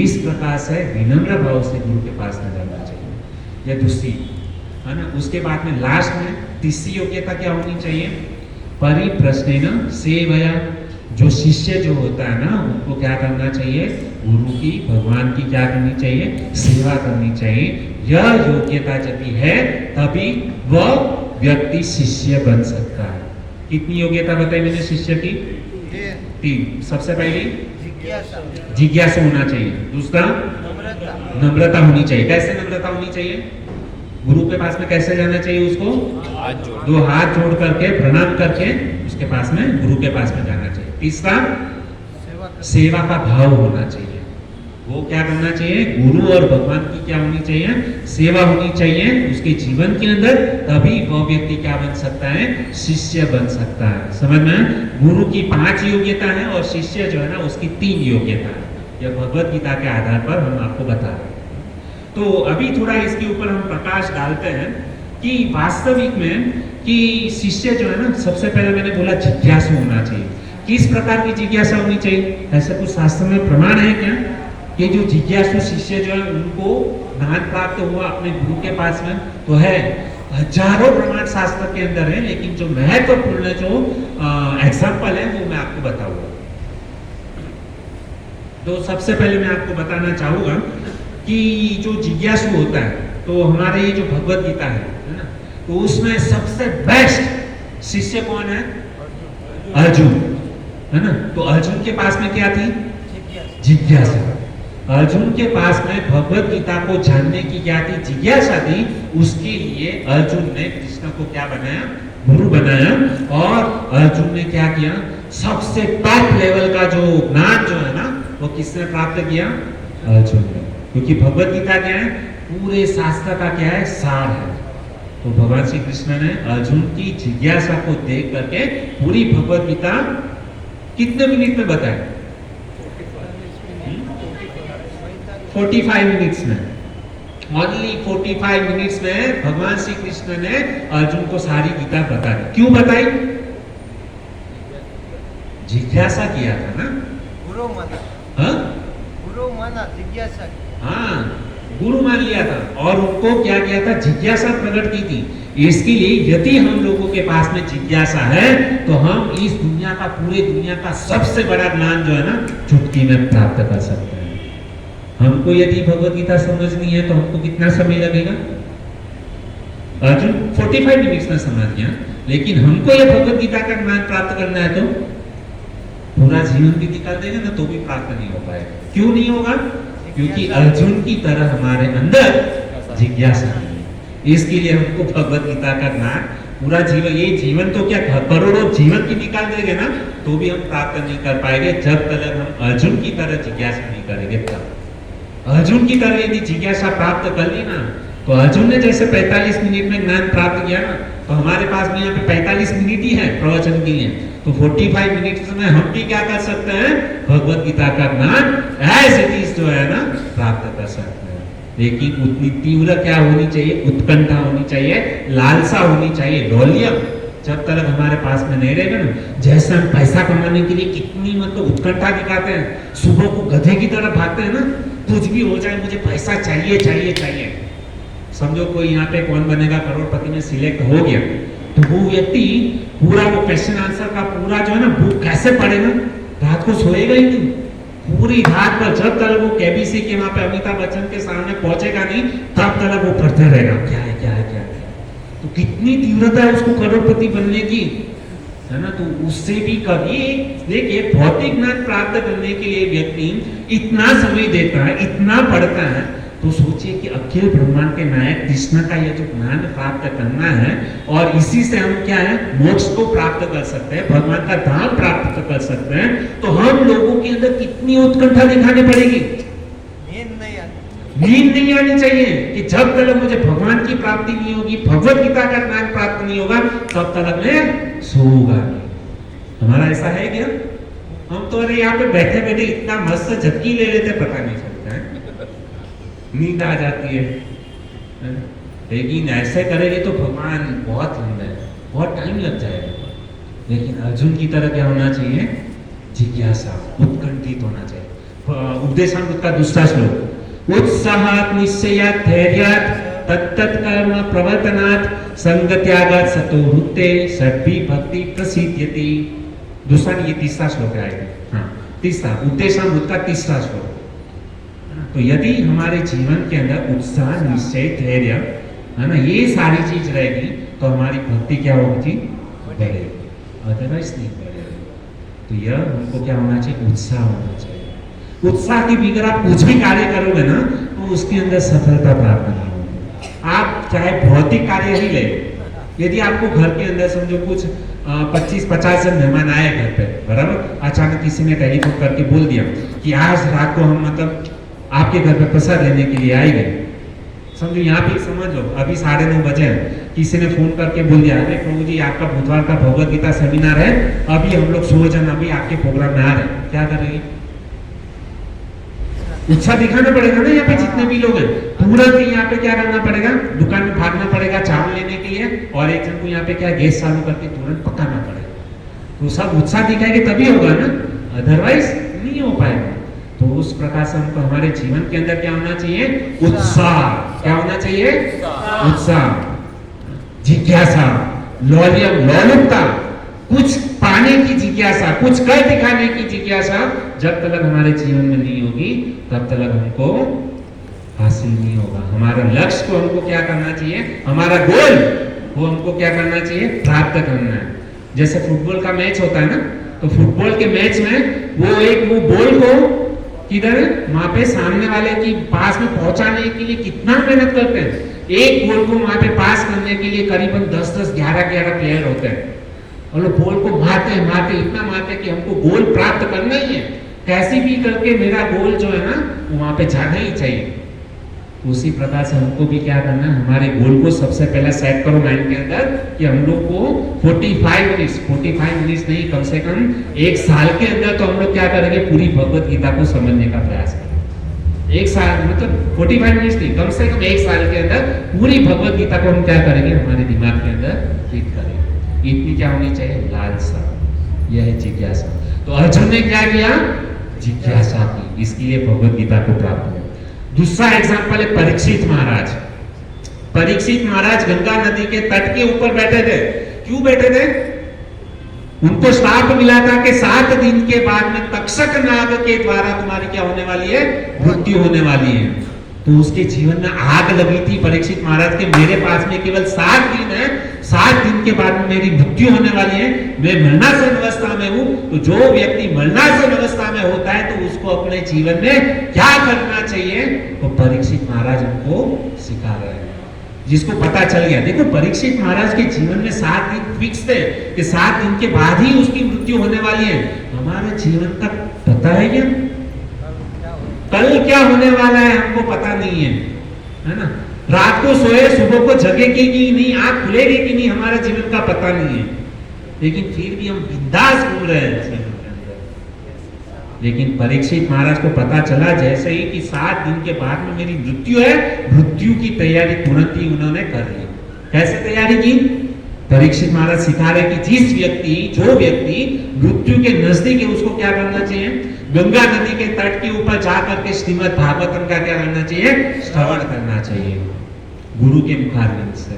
इस प्रकार से विनम्र भाव से गुरु के पास में जाना चाहिए। यह दूसरी है ना। उसके बाद में लास्ट में तीसरी योग्यता क्या होनी चाहिए? परिप्रश्नेन सेवया। जो शिष्य जो होता है ना उनको क्या करना चाहिए? गुरु की, भगवान की क्या करनी चाहिए? सेवा करनी चाहिए। यह योग्यता जब है तभी वह व्यक्ति शिष्य बन सकता है। कितनी योग्यता बताई मैंने शिष्य की? 3। सबसे पहली जिज्ञासा होना चाहिए। दूसरा नम्रता होनी चाहिए। कैसे नम्रता होनी चाहिए? गुरु के पास में कैसे जाना चाहिए? उसको 2 हाथ जोड़ करके प्रणाम करके उसके पास में, गुरु के पास में जाना चाहिए। तीसरा सेवा का भाव होना चाहिए। वो क्या करना चाहिए? गुरु और भगवान की क्या होनी चाहिए? सेवा होनी चाहिए उसके जीवन के अंदर, तभी वह व्यक्ति क्या बन सकता है? शिष्य बन सकता है। समझ में? गुरु की 5 योग्यता है और शिष्य जो है ना उसकी 3 योग्यता है। यह भगवत गीता के आधार पर हम आपको बता रहे हैं। तो अभी थोड़ा इसके ऊपर हम प्रकाश डालते हैं कि वास्तविक में कि शिष्य जो है ना, सबसे पहले मैंने बोला जिज्ञासु होना चाहिए। किस प्रकार की जिज्ञासा होनी चाहिए? ऐसा कुछ शास्त्र में प्रमाण है क्या कि जो जिज्ञासु शिष्य जो है उनको ज्ञान प्राप्त हुआ अपने गुरु के पास में? तो है, हजारों प्रमाण शास्त्र के अंदर है, लेकिन जो महत्वपूर्ण जो एग्जाम्पल है वो मैं आपको बताऊंगा। तो सबसे पहले मैं आपको बताना चाहूंगा कि जो जिज्ञासु होता है, तो हमारे ये जो भगवत गीता है ना, तो उसमें सबसे बेस्ट शिष्य कौन है? अर्जुन, है ना। तो अर्जुन के पास में क्या थी? जिज्ञासा। अर्जुन के पास में भगवत गीता को जानने की क्या थी? जिज्ञासा थी। उसके लिए अर्जुन ने कृष्ण को क्या बनाया? गुरु बनाया। और अर्जुन ने क्या किया? सबसे टॉप लेवल का जो ज्ञान जो है ना वो किसने प्राप्त किया? अर्जुन ने। क्योंकि भगवत गीता क्या है? पूरे शास्त्र का क्या है? सार है। तो भगवान श्री कृष्ण ने अर्जुन की जिज्ञासा को देख करके पूरी भगवत गीता कितने मिनट में बताया? 45 मिनट्स में। ओनली 45 मिनट्स में भगवान श्री कृष्ण ने अर्जुन को सारी गीता बता दी। क्यों बताई? जिज्ञासा किया था ना। गुरु माना, हाँ गुरु माना, जिज्ञासा की। हाँ, गुरु मान लिया था और उनको क्या किया था, जिज्ञासा प्रकट की थी। इसके लिए यदि हम लोगों के पास में जिज्ञासा है तो हम इस दुनिया का, पूरे दुनिया का सबसे बड़ा ज्ञान जो है ना, चुटकी में प्राप्त कर सकते हैं। हमको यदि भगवत गीता समझनी है तो हमको कितना समय लगेगा? अर्जुन 45 मिनट्स में समझ गया, लेकिन हमको यह भगवत गीता का ज्ञान प्राप्त करना है तो पूरा जीवन भी निकाल देगा ना तो भी प्राप्त नहीं हो पाएगा। क्यों नहीं होगा? क्योंकि अर्जुन की तरह हमारे अंदर जिज्ञासा नहीं है। इसके लिए हमको भगवत गीता का ज्ञान पूरा जीवन, ये जीवन तो क्या करोड़ों जीवन की निकाल देंगे ना तो भी हम प्राप्त नहीं कर पाएंगे जब तक हम अर्जुन की तरह जिज्ञासा नहीं करेंगे। तब अर्जुन की तरह यदि जिज्ञासा प्राप्त कर ली ना, तो अर्जुन ने जैसे 45 मिनट में ज्ञान प्राप्त किया ना, तो हमारे पास भी यहाँ पे 45 मिनट ही है प्रवचन के लिए, तो 45 मिनट में हम भी क्या कर सकते हैं? भगवत गीता का ज्ञान एज इट इज जो है ना प्राप्त कर सकते हैं। लेकिन उतनी तीव्र क्या होनी चाहिए? उत्कंठा होनी चाहिए, लालसा होनी चाहिए, लौल्यम जब तक हमारे पास में नहीं रहेगा ना। जैसे हम पैसा कमाने के लिए कितनी मतलब उत्कंठा दिखाते हैं, सुबह को गधे की तरह भागते हैं ना, कुछ भी हो जाए मुझे पैसा चाहिए चाहिए चाहिए। समझो कोई यहाँ पे कौन बनेगा करोड़पति में सिलेक्ट हो गया, तो वो व्यक्ति पूरा वो क्वेश्चन आंसर का पूरा जो है ना बुक कैसे पढ़ेगा? रात को सोएगा ही नहीं, पूरी रात पर जब तक वो केबीसी के वहां पे अमिताभ बच्चन के सामने पहुंचेगा नहीं तब तक वो पढ़ते रहेगा क्या है क्या है क्या है। तो कितनी तीव्रता है उसको करोड़पति बनने की, है ना। तो उससे भी कभी देखिए भौतिक ज्ञान प्राप्त करने के लिए व्यक्ति इतना समय देता है, इतना पढ़ता है, तो सोचिए कि अखिल ब्रह्मांड के नायक कृष्ण का यह जो ज्ञान प्राप्त करना है और इसी से हम क्या है मोक्ष को प्राप्त कर सकते हैं, भगवान का धाम प्राप्त कर सकते हैं, तो हम लोगों के अंदर कितनी उत्कंठा दिखानी पड़ेगी? नींद नहीं आनी चाहिए कि जब तक मुझे भगवान की प्राप्ति नहीं होगी, भगवत गीता का ज्ञान प्राप्त नहीं होगा, तब तक मैं सोऊंगा नहीं। हमारा ऐसा है क्या? हम तो अरे यहाँ पे बैठे बैठे इतना मस्त झपकी ले लेते पता नहीं चलता है, नींद आ जाती है। लेकिन ऐसे करेंगे तो भगवान बहुत लंबा है, बहुत टाइम लग जाएगा। लेकिन अर्जुन की तरह क्या होना चाहिए? जिज्ञासा, उत्कंठित होना चाहिए। उपदेशामृत का दूसरा श्लोक, उत्साहात् निश्चयात् धैर्यात् तत्तत् कर्म प्रवर्तनात् संगत्यागात् सतो वृत्ते सद्भि भक्ति प्रसिद्ध्यति। दूसरा ये तीसरा श्लोक है। हाँ, तीसरा उपदेशामृत का तीसरा श्लोक। तो यदि हमारे जीवन के अंदर उत्साह, निश्चय, धैर्य, है ना, ये सारी चीज रहेगी तो हमारी भक्ति क्या होगी? बढ़ेगी, अदरवाइज नहीं बढ़ेगी। तो यह हमको क्या होना चाहिए? उत्साह होना चाहिए। उत्साह के बगैर आप कुछ भी कार्य करोगे ना तो उसके अंदर सफलता प्राप्त नहीं होगी। आप चाहे भौतिक कार्य ही ले, यदि आपको घर के अंदर समझो कुछ 25-50 जन मेहमान आए घर पे, बराबर, अचानक किसी ने टेलीफोन करके बोल दिया कि आज रात को हम मतलब आपके घर पे प्रसाद लेने के लिए आएंगे। समझो यहाँ पे समझ लो अभी 9:30 बजे हैं, किसी ने फोन करके बोल दिया अरे प्रभु जी आपका बुधवार का भगवत गीता सेमिनार है, अभी हम लोग 100 जन अभी आपके प्रोग्राम में आ रहे हैं, क्या करेंगे? उत्साह दिखाना पड़ेगा ना। यहाँ पे जितने भी लोग हैं तुरंत ही यहाँ पे क्या करना पड़ेगा? दुकान में भागना पड़ेगा चावल लेने के लिए, और एक जन को यहाँ पे क्या गैस चालू करके तुरंत पकाना पड़ेगा। तो सब उत्साह दिखाएंगे तभी होगा ना, अदरवाइज नहीं हो पाएगा। तो उस प्रकार से हमको हमारे जीवन के अंदर क्या होना चाहिए? उत्साह। क्या होना चाहिए? उत्साह, जिज्ञासा, लौल्यम, लौलुकता, कुछ पाने की जिज्ञासा, कुछ कर दिखाने की जिज्ञासा जब तक हमारे जीवन में नहीं होगी तब तक हमको हासिल नहीं होगा। हमारा लक्ष्य को हमको क्या करना चाहिए? हमारा गोल वो हमको क्या करना चाहिए? प्राप्त करना है। जैसे फुटबॉल का मैच होता है ना, तो फुटबॉल के मैच में वो बॉल को किधर वहां पे सामने वाले की पास में पहुंचाने के लिए कितना मेहनत करते हैं। एक बॉल को वहां पे पास करने के लिए करीबन 10-10, 11-11 प्लेयर होते हैं, और लोग बॉल को मारते इतना मारते कि हमको गोल प्राप्त करना ही है, कैसे भी करके मेरा गोल जो है ना वहां पे जाना ही चाहिए। उसी प्रकार से हमको भी क्या करना है? हमारे गोल को सबसे पहले सेट करो माइंड के अंदर कि हम लोग को 45 मिनट्स नहीं, कम से कम 1 साल के अंदर तो हम लोग क्या करेंगे? पूरी भगवत गीता को समझने का प्रयास करेंगे। 1 साल मतलब 45 मिनट्स नहीं, कम से कम 1 साल के अंदर पूरी भगवत गीता को हम क्या करेंगे? हमारे दिमाग के अंदर फिट करेंगे। इतनी क्या होनी चाहिए? लालसा, यह है जिज्ञासा। तो अर्जुन ने क्या किया? जिज्ञासा की, इसके लिए भगवत गीता को प्राप्त हुआ। दूसरा एग्जाम्पल है परीक्षित महाराज। परीक्षित महाराज गंगा नदी के तट के ऊपर बैठे थे। क्यों बैठे थे? उनको श्राप मिला था कि 7 दिन के बाद में तक्षक नाग के द्वारा तुम्हारी क्या होने वाली है? मृत्यु होने वाली है। तो उसके जीवन में आग लगी थी परीक्षित महाराज के, मेरे पास में केवल 7 दिन है, 7 दिन के बाद में मेरी मृत्यु होने वाली है, मैं मरणासन अवस्था में हूं। तो जो व्यक्ति मरणासन अवस्था में होता है तो उसको अपने जीवन में क्या करना चाहिए? तो परीक्षित महाराज उनको सिखा रहे हैं, जिसको पता चल गया। देखो परीक्षित महाराज के जीवन में 7 दिन फिक्स थे कि 7 दिन के बाद ही उसकी मृत्यु होने वाली है। हमारे जीवन का पता है क्या? कल क्या होने वाला है हमको पता नहीं है ना? रात को सोए, सुबह को जगेगी कि नहीं, आंख खुलेगी कि नहीं, हमारे जीवन का पता नहीं है। लेकिन फिर भी हम बिंदास घूम रहे हैं जीवन के अंदर। लेकिन परीक्षित महाराज को पता चला जैसे ही कि 7 दिन के बाद में मेरी मृत्यु है, मृत्यु की तैयारी तुरंत ही उन्होंने कर ली। कैसे तैयारी की? परीक्षित महाराज सिखा रहे कि जो व्यक्ति मृत्यु के नजदीक है उसको क्या करना चाहिए? गंगा नदी के तट के ऊपर जाकर के श्रीमद् भागवतम का क्या करना चाहिए? श्रवण करना चाहिए गुरु के मुखारविंद से।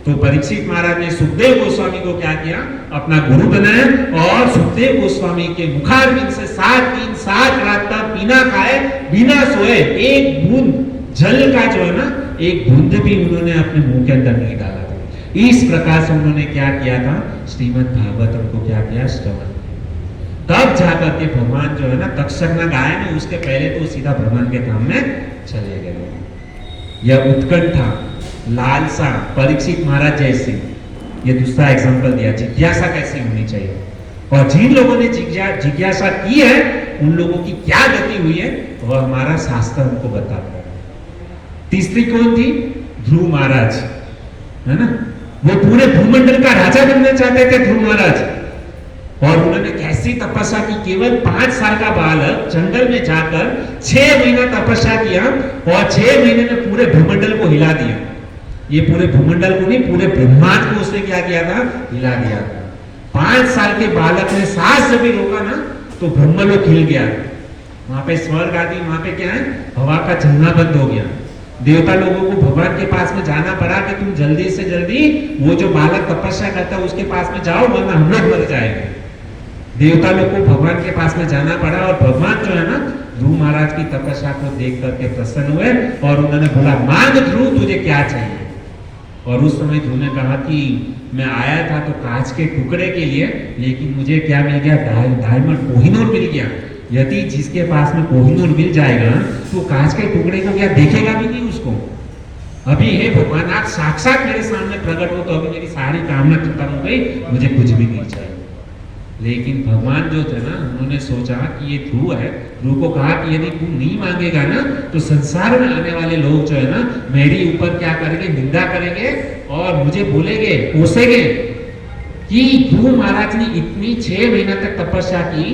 तो परीक्षित महाराज ने सुखदेव गोस्वामी को क्या किया? अपना गुरु बनाया और सुखदेव गोस्वामी के मुखारविंद से 7 दिन 7 रात तक बिना खाए बिना सोए एक बूंद जल का जो है ना, एक बूंद भी उन्होंने अपने मुंह के अंदर नहीं डाला था। इस प्रकार से उन्होंने क्या किया था? श्रीमद् भागवतम को क्या किया? श्रवण। तब जाकर के भगवान जो है ना तक्षक नाग आए ना, उसके पहले तो सीधा भगवान के धाम में चले गए। यह उत्कंठा, लालसा परीक्षित महाराज जैसे, ये दूसरा एग्जांपल दिया जिज्ञासा कैसे होनी चाहिए। और जिन लोगों ने जिज्ञासा की है उन लोगों की क्या गति हुई है वह हमारा शास्त्र हमको बताता है। तीसरी कौन थी? ध्रुव महाराज, है ना? वो पूरे भूमंडल का राजा बनना चाहते थे ध्रुव महाराज। और उन्होंने कैसी तपस्या की? केवल 5 साल का बालक जंगल में जाकर 6 महीना तपस्या किया और 6 महीने में पूरे भूमंडल को हिला दिया। ये पूरे भूमंडल को नहीं, पूरे ब्रह्मांड को उसने क्या किया था? हिला दिया था। 5 साल के बालक ने सांस जब भी रोका ना तो ब्रह्मलोक हिल गया। वहां पे स्वर्ग आदि, वहां पे क्या है? हवा का चलना बंद हो गया। देवता लोगों को भगवान के पास में जाना पड़ा कि तुम जल्दी से जल्दी वो जो बालक तपस्या करता है उसके पास में जाओ वरना हम लोग मर जाएंगे। देवता लोग को भगवान के पास में जाना पड़ा और भगवान जो है ना ध्रुव महाराज की तपस्या को देख करके प्रसन्न हुए और उन्होंने बोला, मांग ध्रुव तुझे क्या चाहिए? और उस समय ध्रुव ने कहा कि मैं आया था तो कांच के टुकड़े के लिए, लेकिन मुझे क्या मिल गया? डायमंड, कोहिनूर मिल गया। यदि जिसके पास में कोहिनूर मिल जाएगा तो कांच के टुकड़े को क्या देखेगा भी नहीं उसको। अभी हे भगवान आप साक्षात मेरे सामने प्रकट हो तो अभी मेरी सारी कामना खत्म हो गई, मुझे कुछ भी नहीं चाहिए। लेकिन भगवान जो थे ना उन्होंने सोचा कि ये ध्रुव है, ध्रुव को कहा कि यदि तू नहीं मांगेगा ना तो संसार में आने वाले लोग जो है ना मेरे ऊपर क्या करेंगे? निंदा करेंगे और मुझे बोलेंगे, कोसेंगे कि ध्रुव महाराज ने इतनी 6 महीना तक तपस्या की।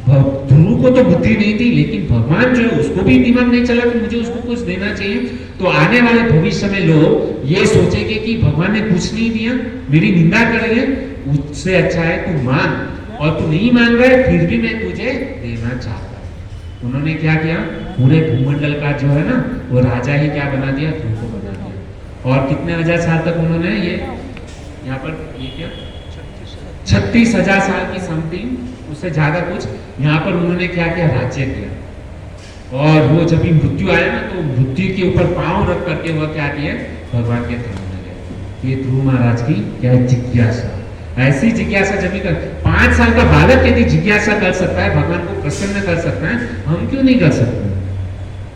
ध्रुव को तो बुद्धि नहीं थी लेकिन भगवान जो है उसको भी दिमाग नहीं चला कि मुझे उसको कुछ देना चाहिए। तो आने वाले भविष्य में लोग ये सोचेंगे कि भगवान ने कुछ नहीं दिया, मेरी निंदा करेंगे। उससे अच्छा है तू मांग, और तू नहीं मांग रहा है फिर भी मैं तुझे देना चाहता हूं। उन्होंने क्या किया? पूरे भूमंडल का जो है ना वो राजा ही क्या बना दिया? ध्रुव को बना दिया। और कितने 1000 साल तक उन्होंने ये यहाँ पर ये क्या 36,000 साल की समथिंग, उससे ज्यादा कुछ यहाँ पर उन्होंने क्या किया? राज्य किया। और वो जब भी मृत्यु आया ना तो मृत्यु के ऊपर पांव रख करके वह क्या किया? भगवान के धाम में गए। ये ध्रुव महाराज की क्या जिज्ञासा। ऐसी जिज्ञासा जब भी 5 साल का बालक यदि जिज्ञासा कर सकता है, भगवान को प्रसन्न कर सकता है, हम क्यों नहीं कर सकते?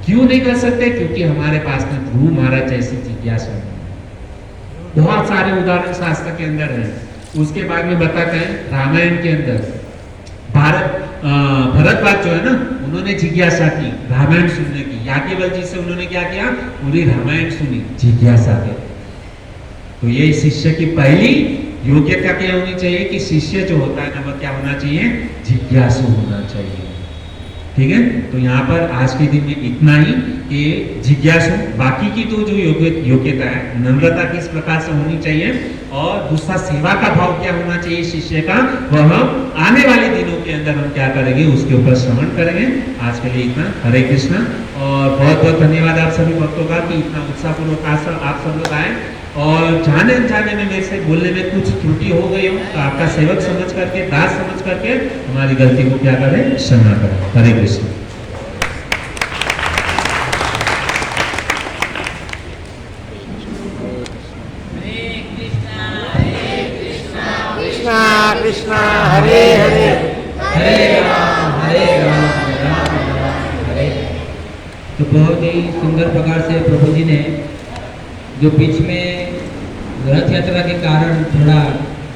क्यों नहीं कर सकते? क्योंकि हमारे पास में ध्रुव महाराज जैसी जिज्ञासा है। बहुत सारे उदाहरण शास्त्र के अंदर है। उसके बाद में बताते हैं रामायण के अंदर भरद्वाज जो है ना उन्होंने जिज्ञासा की रामायण सुनने की। याज्ञवल्क्य जी से उन्होंने क्या किया? पूरी रामायण सुनी जिज्ञासा के। तो ये शिष्य की पहली योग्यता क्या होनी चाहिए कि शिष्य जो होता है ना वह क्या होना चाहिए? जिज्ञासु होना चाहिए। ठीक है, तो यहाँ पर आज के दिन में इतना ही। कि जिज्ञासु, बाकी की तो जो योग्यता है, नम्रता किस प्रकार से होनी चाहिए और दूसरा सेवा का भाव क्या होना चाहिए शिष्य का, वह आने वाले दिनों के अंदर हम क्या करेंगे उसके ऊपर श्रवण करेंगे। आज के लिए इतना। हरे कृष्णा। और बहुत बहुत धन्यवाद आप सभी भक्तों का कि इतना उत्साहपूर्वक आप सब लोग आए। और जाने अनजाने में मेरे से बोलने में कुछ त्रुटि हो गई हो तो आपका सेवक समझ करके, दास समझ करके हमारी गलती को क्या करें, क्षमा करें। हरे कृष्ण। कृष्णा कृष्णा हरे हरे, हरे राम राम राम हरे। तो बहुत ही सुंदर प्रकार से प्रभु जी ने जो बीच में रथ यात्रा के कारण थोड़ा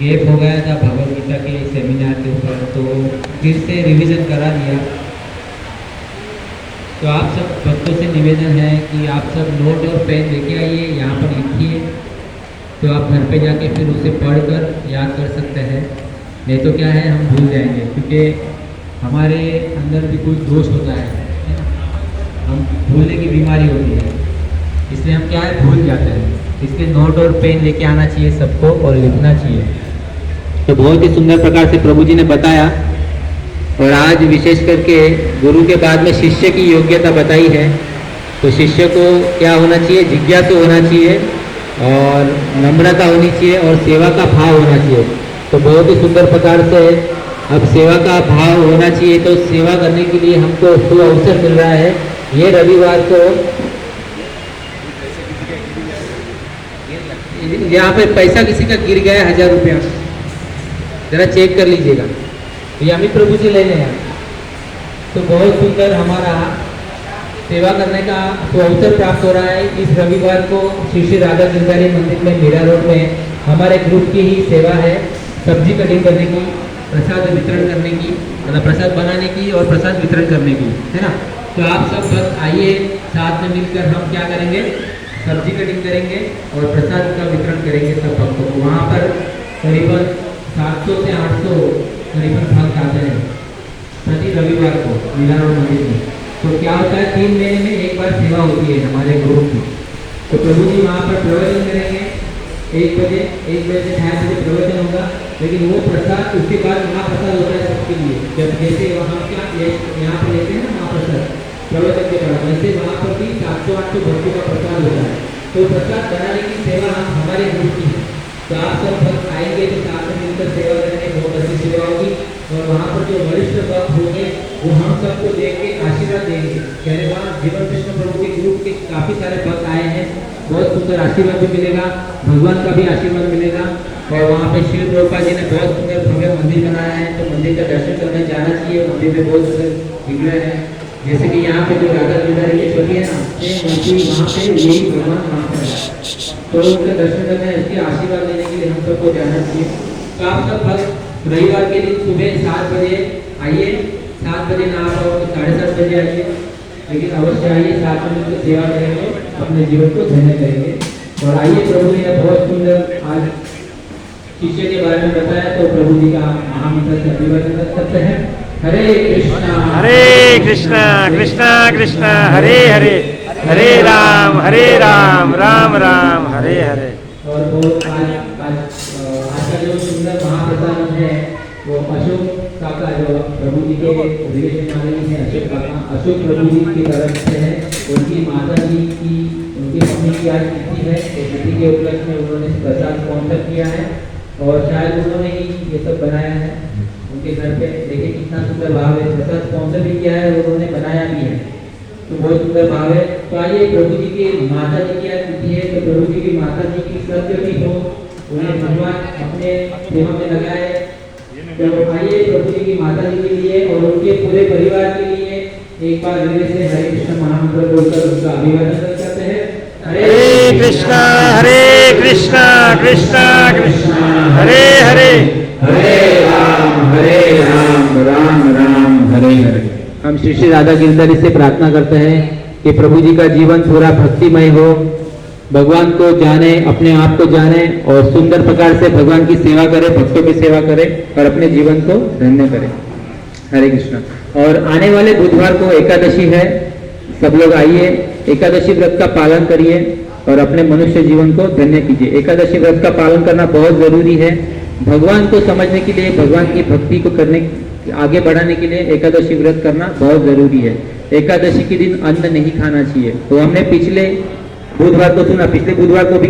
गैप हो गया था भगवद गीता के सेमिनार के ऊपर, तो फिर से रिवीजन करा दिया। तो आप सब भक्तों से निवेदन है कि आप सब नोट और पेन लेके आइए, यहाँ पर लिखिए, तो आप घर पे जाके फिर उसे पढ़कर याद कर सकते हैं। नहीं तो क्या है, हम भूल जाएंगे, क्योंकि हमारे अंदर भी कुछ दोष होता है, हम भूलने की बीमारी होती है, इसलिए हम क्या है, भूल जाते हैं। इसलिए नोट और पेन लेके आना चाहिए सबको और लिखना चाहिए। तो बहुत ही सुंदर प्रकार से प्रभु जी ने बताया। और आज विशेष करके गुरु के बाद में शिष्य की योग्यता बताई है। तो शिष्य को क्या होना चाहिए, जिज्ञासु होना चाहिए और नम्रता होनी चाहिए और सेवा का भाव होना चाहिए। तो बहुत ही सुंदर प्रकार से अब सेवा का भाव होना चाहिए। तो सेवा करने के लिए हमको शुभ अवसर मिल रहा है। ये रविवार को यहाँ पे पैसा किसी का गिर गया है 1000 रुपया, जरा चेक कर लीजिएगा। ये अमित प्रभु जी ले लें। तो बहुत सुंदर हमारा सेवा करने का तो अवसर प्राप्त हो रहा है। इस रविवार को श्री श्री राधा गिरधारी मंदिर में मीरा रोड में हमारे ग्रुप की ही सेवा है, सब्जी कटिंग करने की, प्रसाद वितरण करने की, मतलब प्रसाद बनाने की और प्रसाद वितरण करने की, है ना। तो आप सब बस आइए, साथ में मिलकर हम क्या करेंगे, सब्जी कटिंग करेंगे और प्रसाद का वितरण करेंगे सब भक्तों को। वहाँ पर करीबन 700 से 800 करीबन भक्त आते हैं प्रति रविवार को मीरा रोड मंदिर में। तो क्या होता है, 3 महीने में एक बार सेवा होती है हमारे ग्रुप की। तो प्रभु जी वहाँ पर प्रवचन करेंगे 1 बजे से 2:30 बजे प्रवचन होगा। लेकिन वो प्रसाद उसके बाद महाप्रसाद होता है सबके लिए। जब जैसे वहाँ क्या यहाँ पर लेते हैं ना महाप्रसाद प्रवचन के बाद, वैसे वहाँ पर भी 700-800 भक्तों का प्रसाद होता है। तो प्रसाद बनाने की सेवा हम हमारे ग्रुप की है। तो आप सब भक्त आएंगे तो साथ में मिलकर सेवा करेंगे, बहुत अच्छी सेवा होगी। और वहाँ पर जो वरिष्ठ भक्त होंगे वो हम सबको देख के आशीर्वाद देंगे। कहने वहाँ जीवन कृष्ण प्रभु के ग्रुप के काफ़ी सारे भक्त आए हैं, बहुत सुंदर आशीर्वाद भी मिलेगा, भगवान का भी आशीर्वाद मिलेगा। और वहाँ पे श्री प्रभुपाद जी ने बहुत सुंदर भव्य मंदिर बनाया है, तो मंदिर का दर्शन करने जाना चाहिए। मंदिर में बहुत सुंदर विग्रह है, जैसे कि यहाँ पे जो राधा गिरधारी की छवि है ना, वहाँ पे यही भगवान वहाँ पर है। तो उनका दर्शन करने, उसके आशीर्वाद लेने के लिए हम सबको जाना चाहिए। तो आप सब भक्त रविवार के दिन सुबह 7 बजे आइए, 7 बजे ना आप 7:30 बजे आइए, लेकिन अवश्य आइए, साथ में मिलकर सेवा करेंगे, अपने जीवन को धन्य करेंगे। और आइए, प्रभु जी ने बहुत सुंदर आज शिष्य के बारे में बताया। तो प्रभु जी का महामंत्र से अभिवादन करते हैं। हरे कृष्णा कृष्णा कृष्णा हरे हरे, हरे राम राम राम हरे हरे। और बहुत आज का जो सुंदर महाप्रसाद है वो अशोक काका, जो प्रभु जी के रिलेशन वाले हैं, अशोक काका, अशोक प्रभु जी की तरफ से है। उनकी माता जी की, उनकी मम्मी की आज तिथि है, तो तिथि के उपलक्ष्य में उन्होंने प्रसाद स्पॉन्सर किया है और शायद उन्होंने ही ये सब बनाया है उनके घर पे। देखिए कितना सुंदर भाव है, प्रसाद स्पॉन्सर भी किया है, उन्होंने बनाया भी है, तो बहुत सुंदर भाव है। तो आइए, प्रभु जी की माता जी की आज तिथि है, तो प्रभु जी की माता जी की सदगति हो, उन्हें भगवान अपने सेवा में लगाए। तो आइए, प्रभु जी की माता जी के लिए और उनके पूरे परिवार के लिए एक बार हृदय से हरे कृष्ण महामंत्र बोलकर उनका अभिवादन करते हैं। हरे कृष्णा कृष्णा कृष्णा हरे हरे, हरे राम राम राम हरे हरे। हम श्री श्री राधा गिरधारी से प्रार्थना करते हैं कि प्रभु जी का जीवन पूरा भक्तिमय हो, भगवान को जाने, अपने आप को जाने और सुंदर प्रकार से भगवान की सेवा करे, भक्तों की सेवा करे और अपने जीवन को धन्य करे। हरे कृष्णा। और आने वाले बुधवार को एकादशी है, सब लोग आइए, एकादशी व्रत का पालन करिए और अपने मनुष्य जीवन को धन्य कीजिए। एकादशी व्रत का पालन करना बहुत जरूरी है। भगवान को समझने के लिए, भगवान की भक्ति को करने, आगे बढ़ाने के लिए एकादशी व्रत करना बहुत जरूरी है। एकादशी के दिन अन्न नहीं खाना चाहिए। तो हमने पिछले बुधवार को सुना, पिछले बुधवार को भी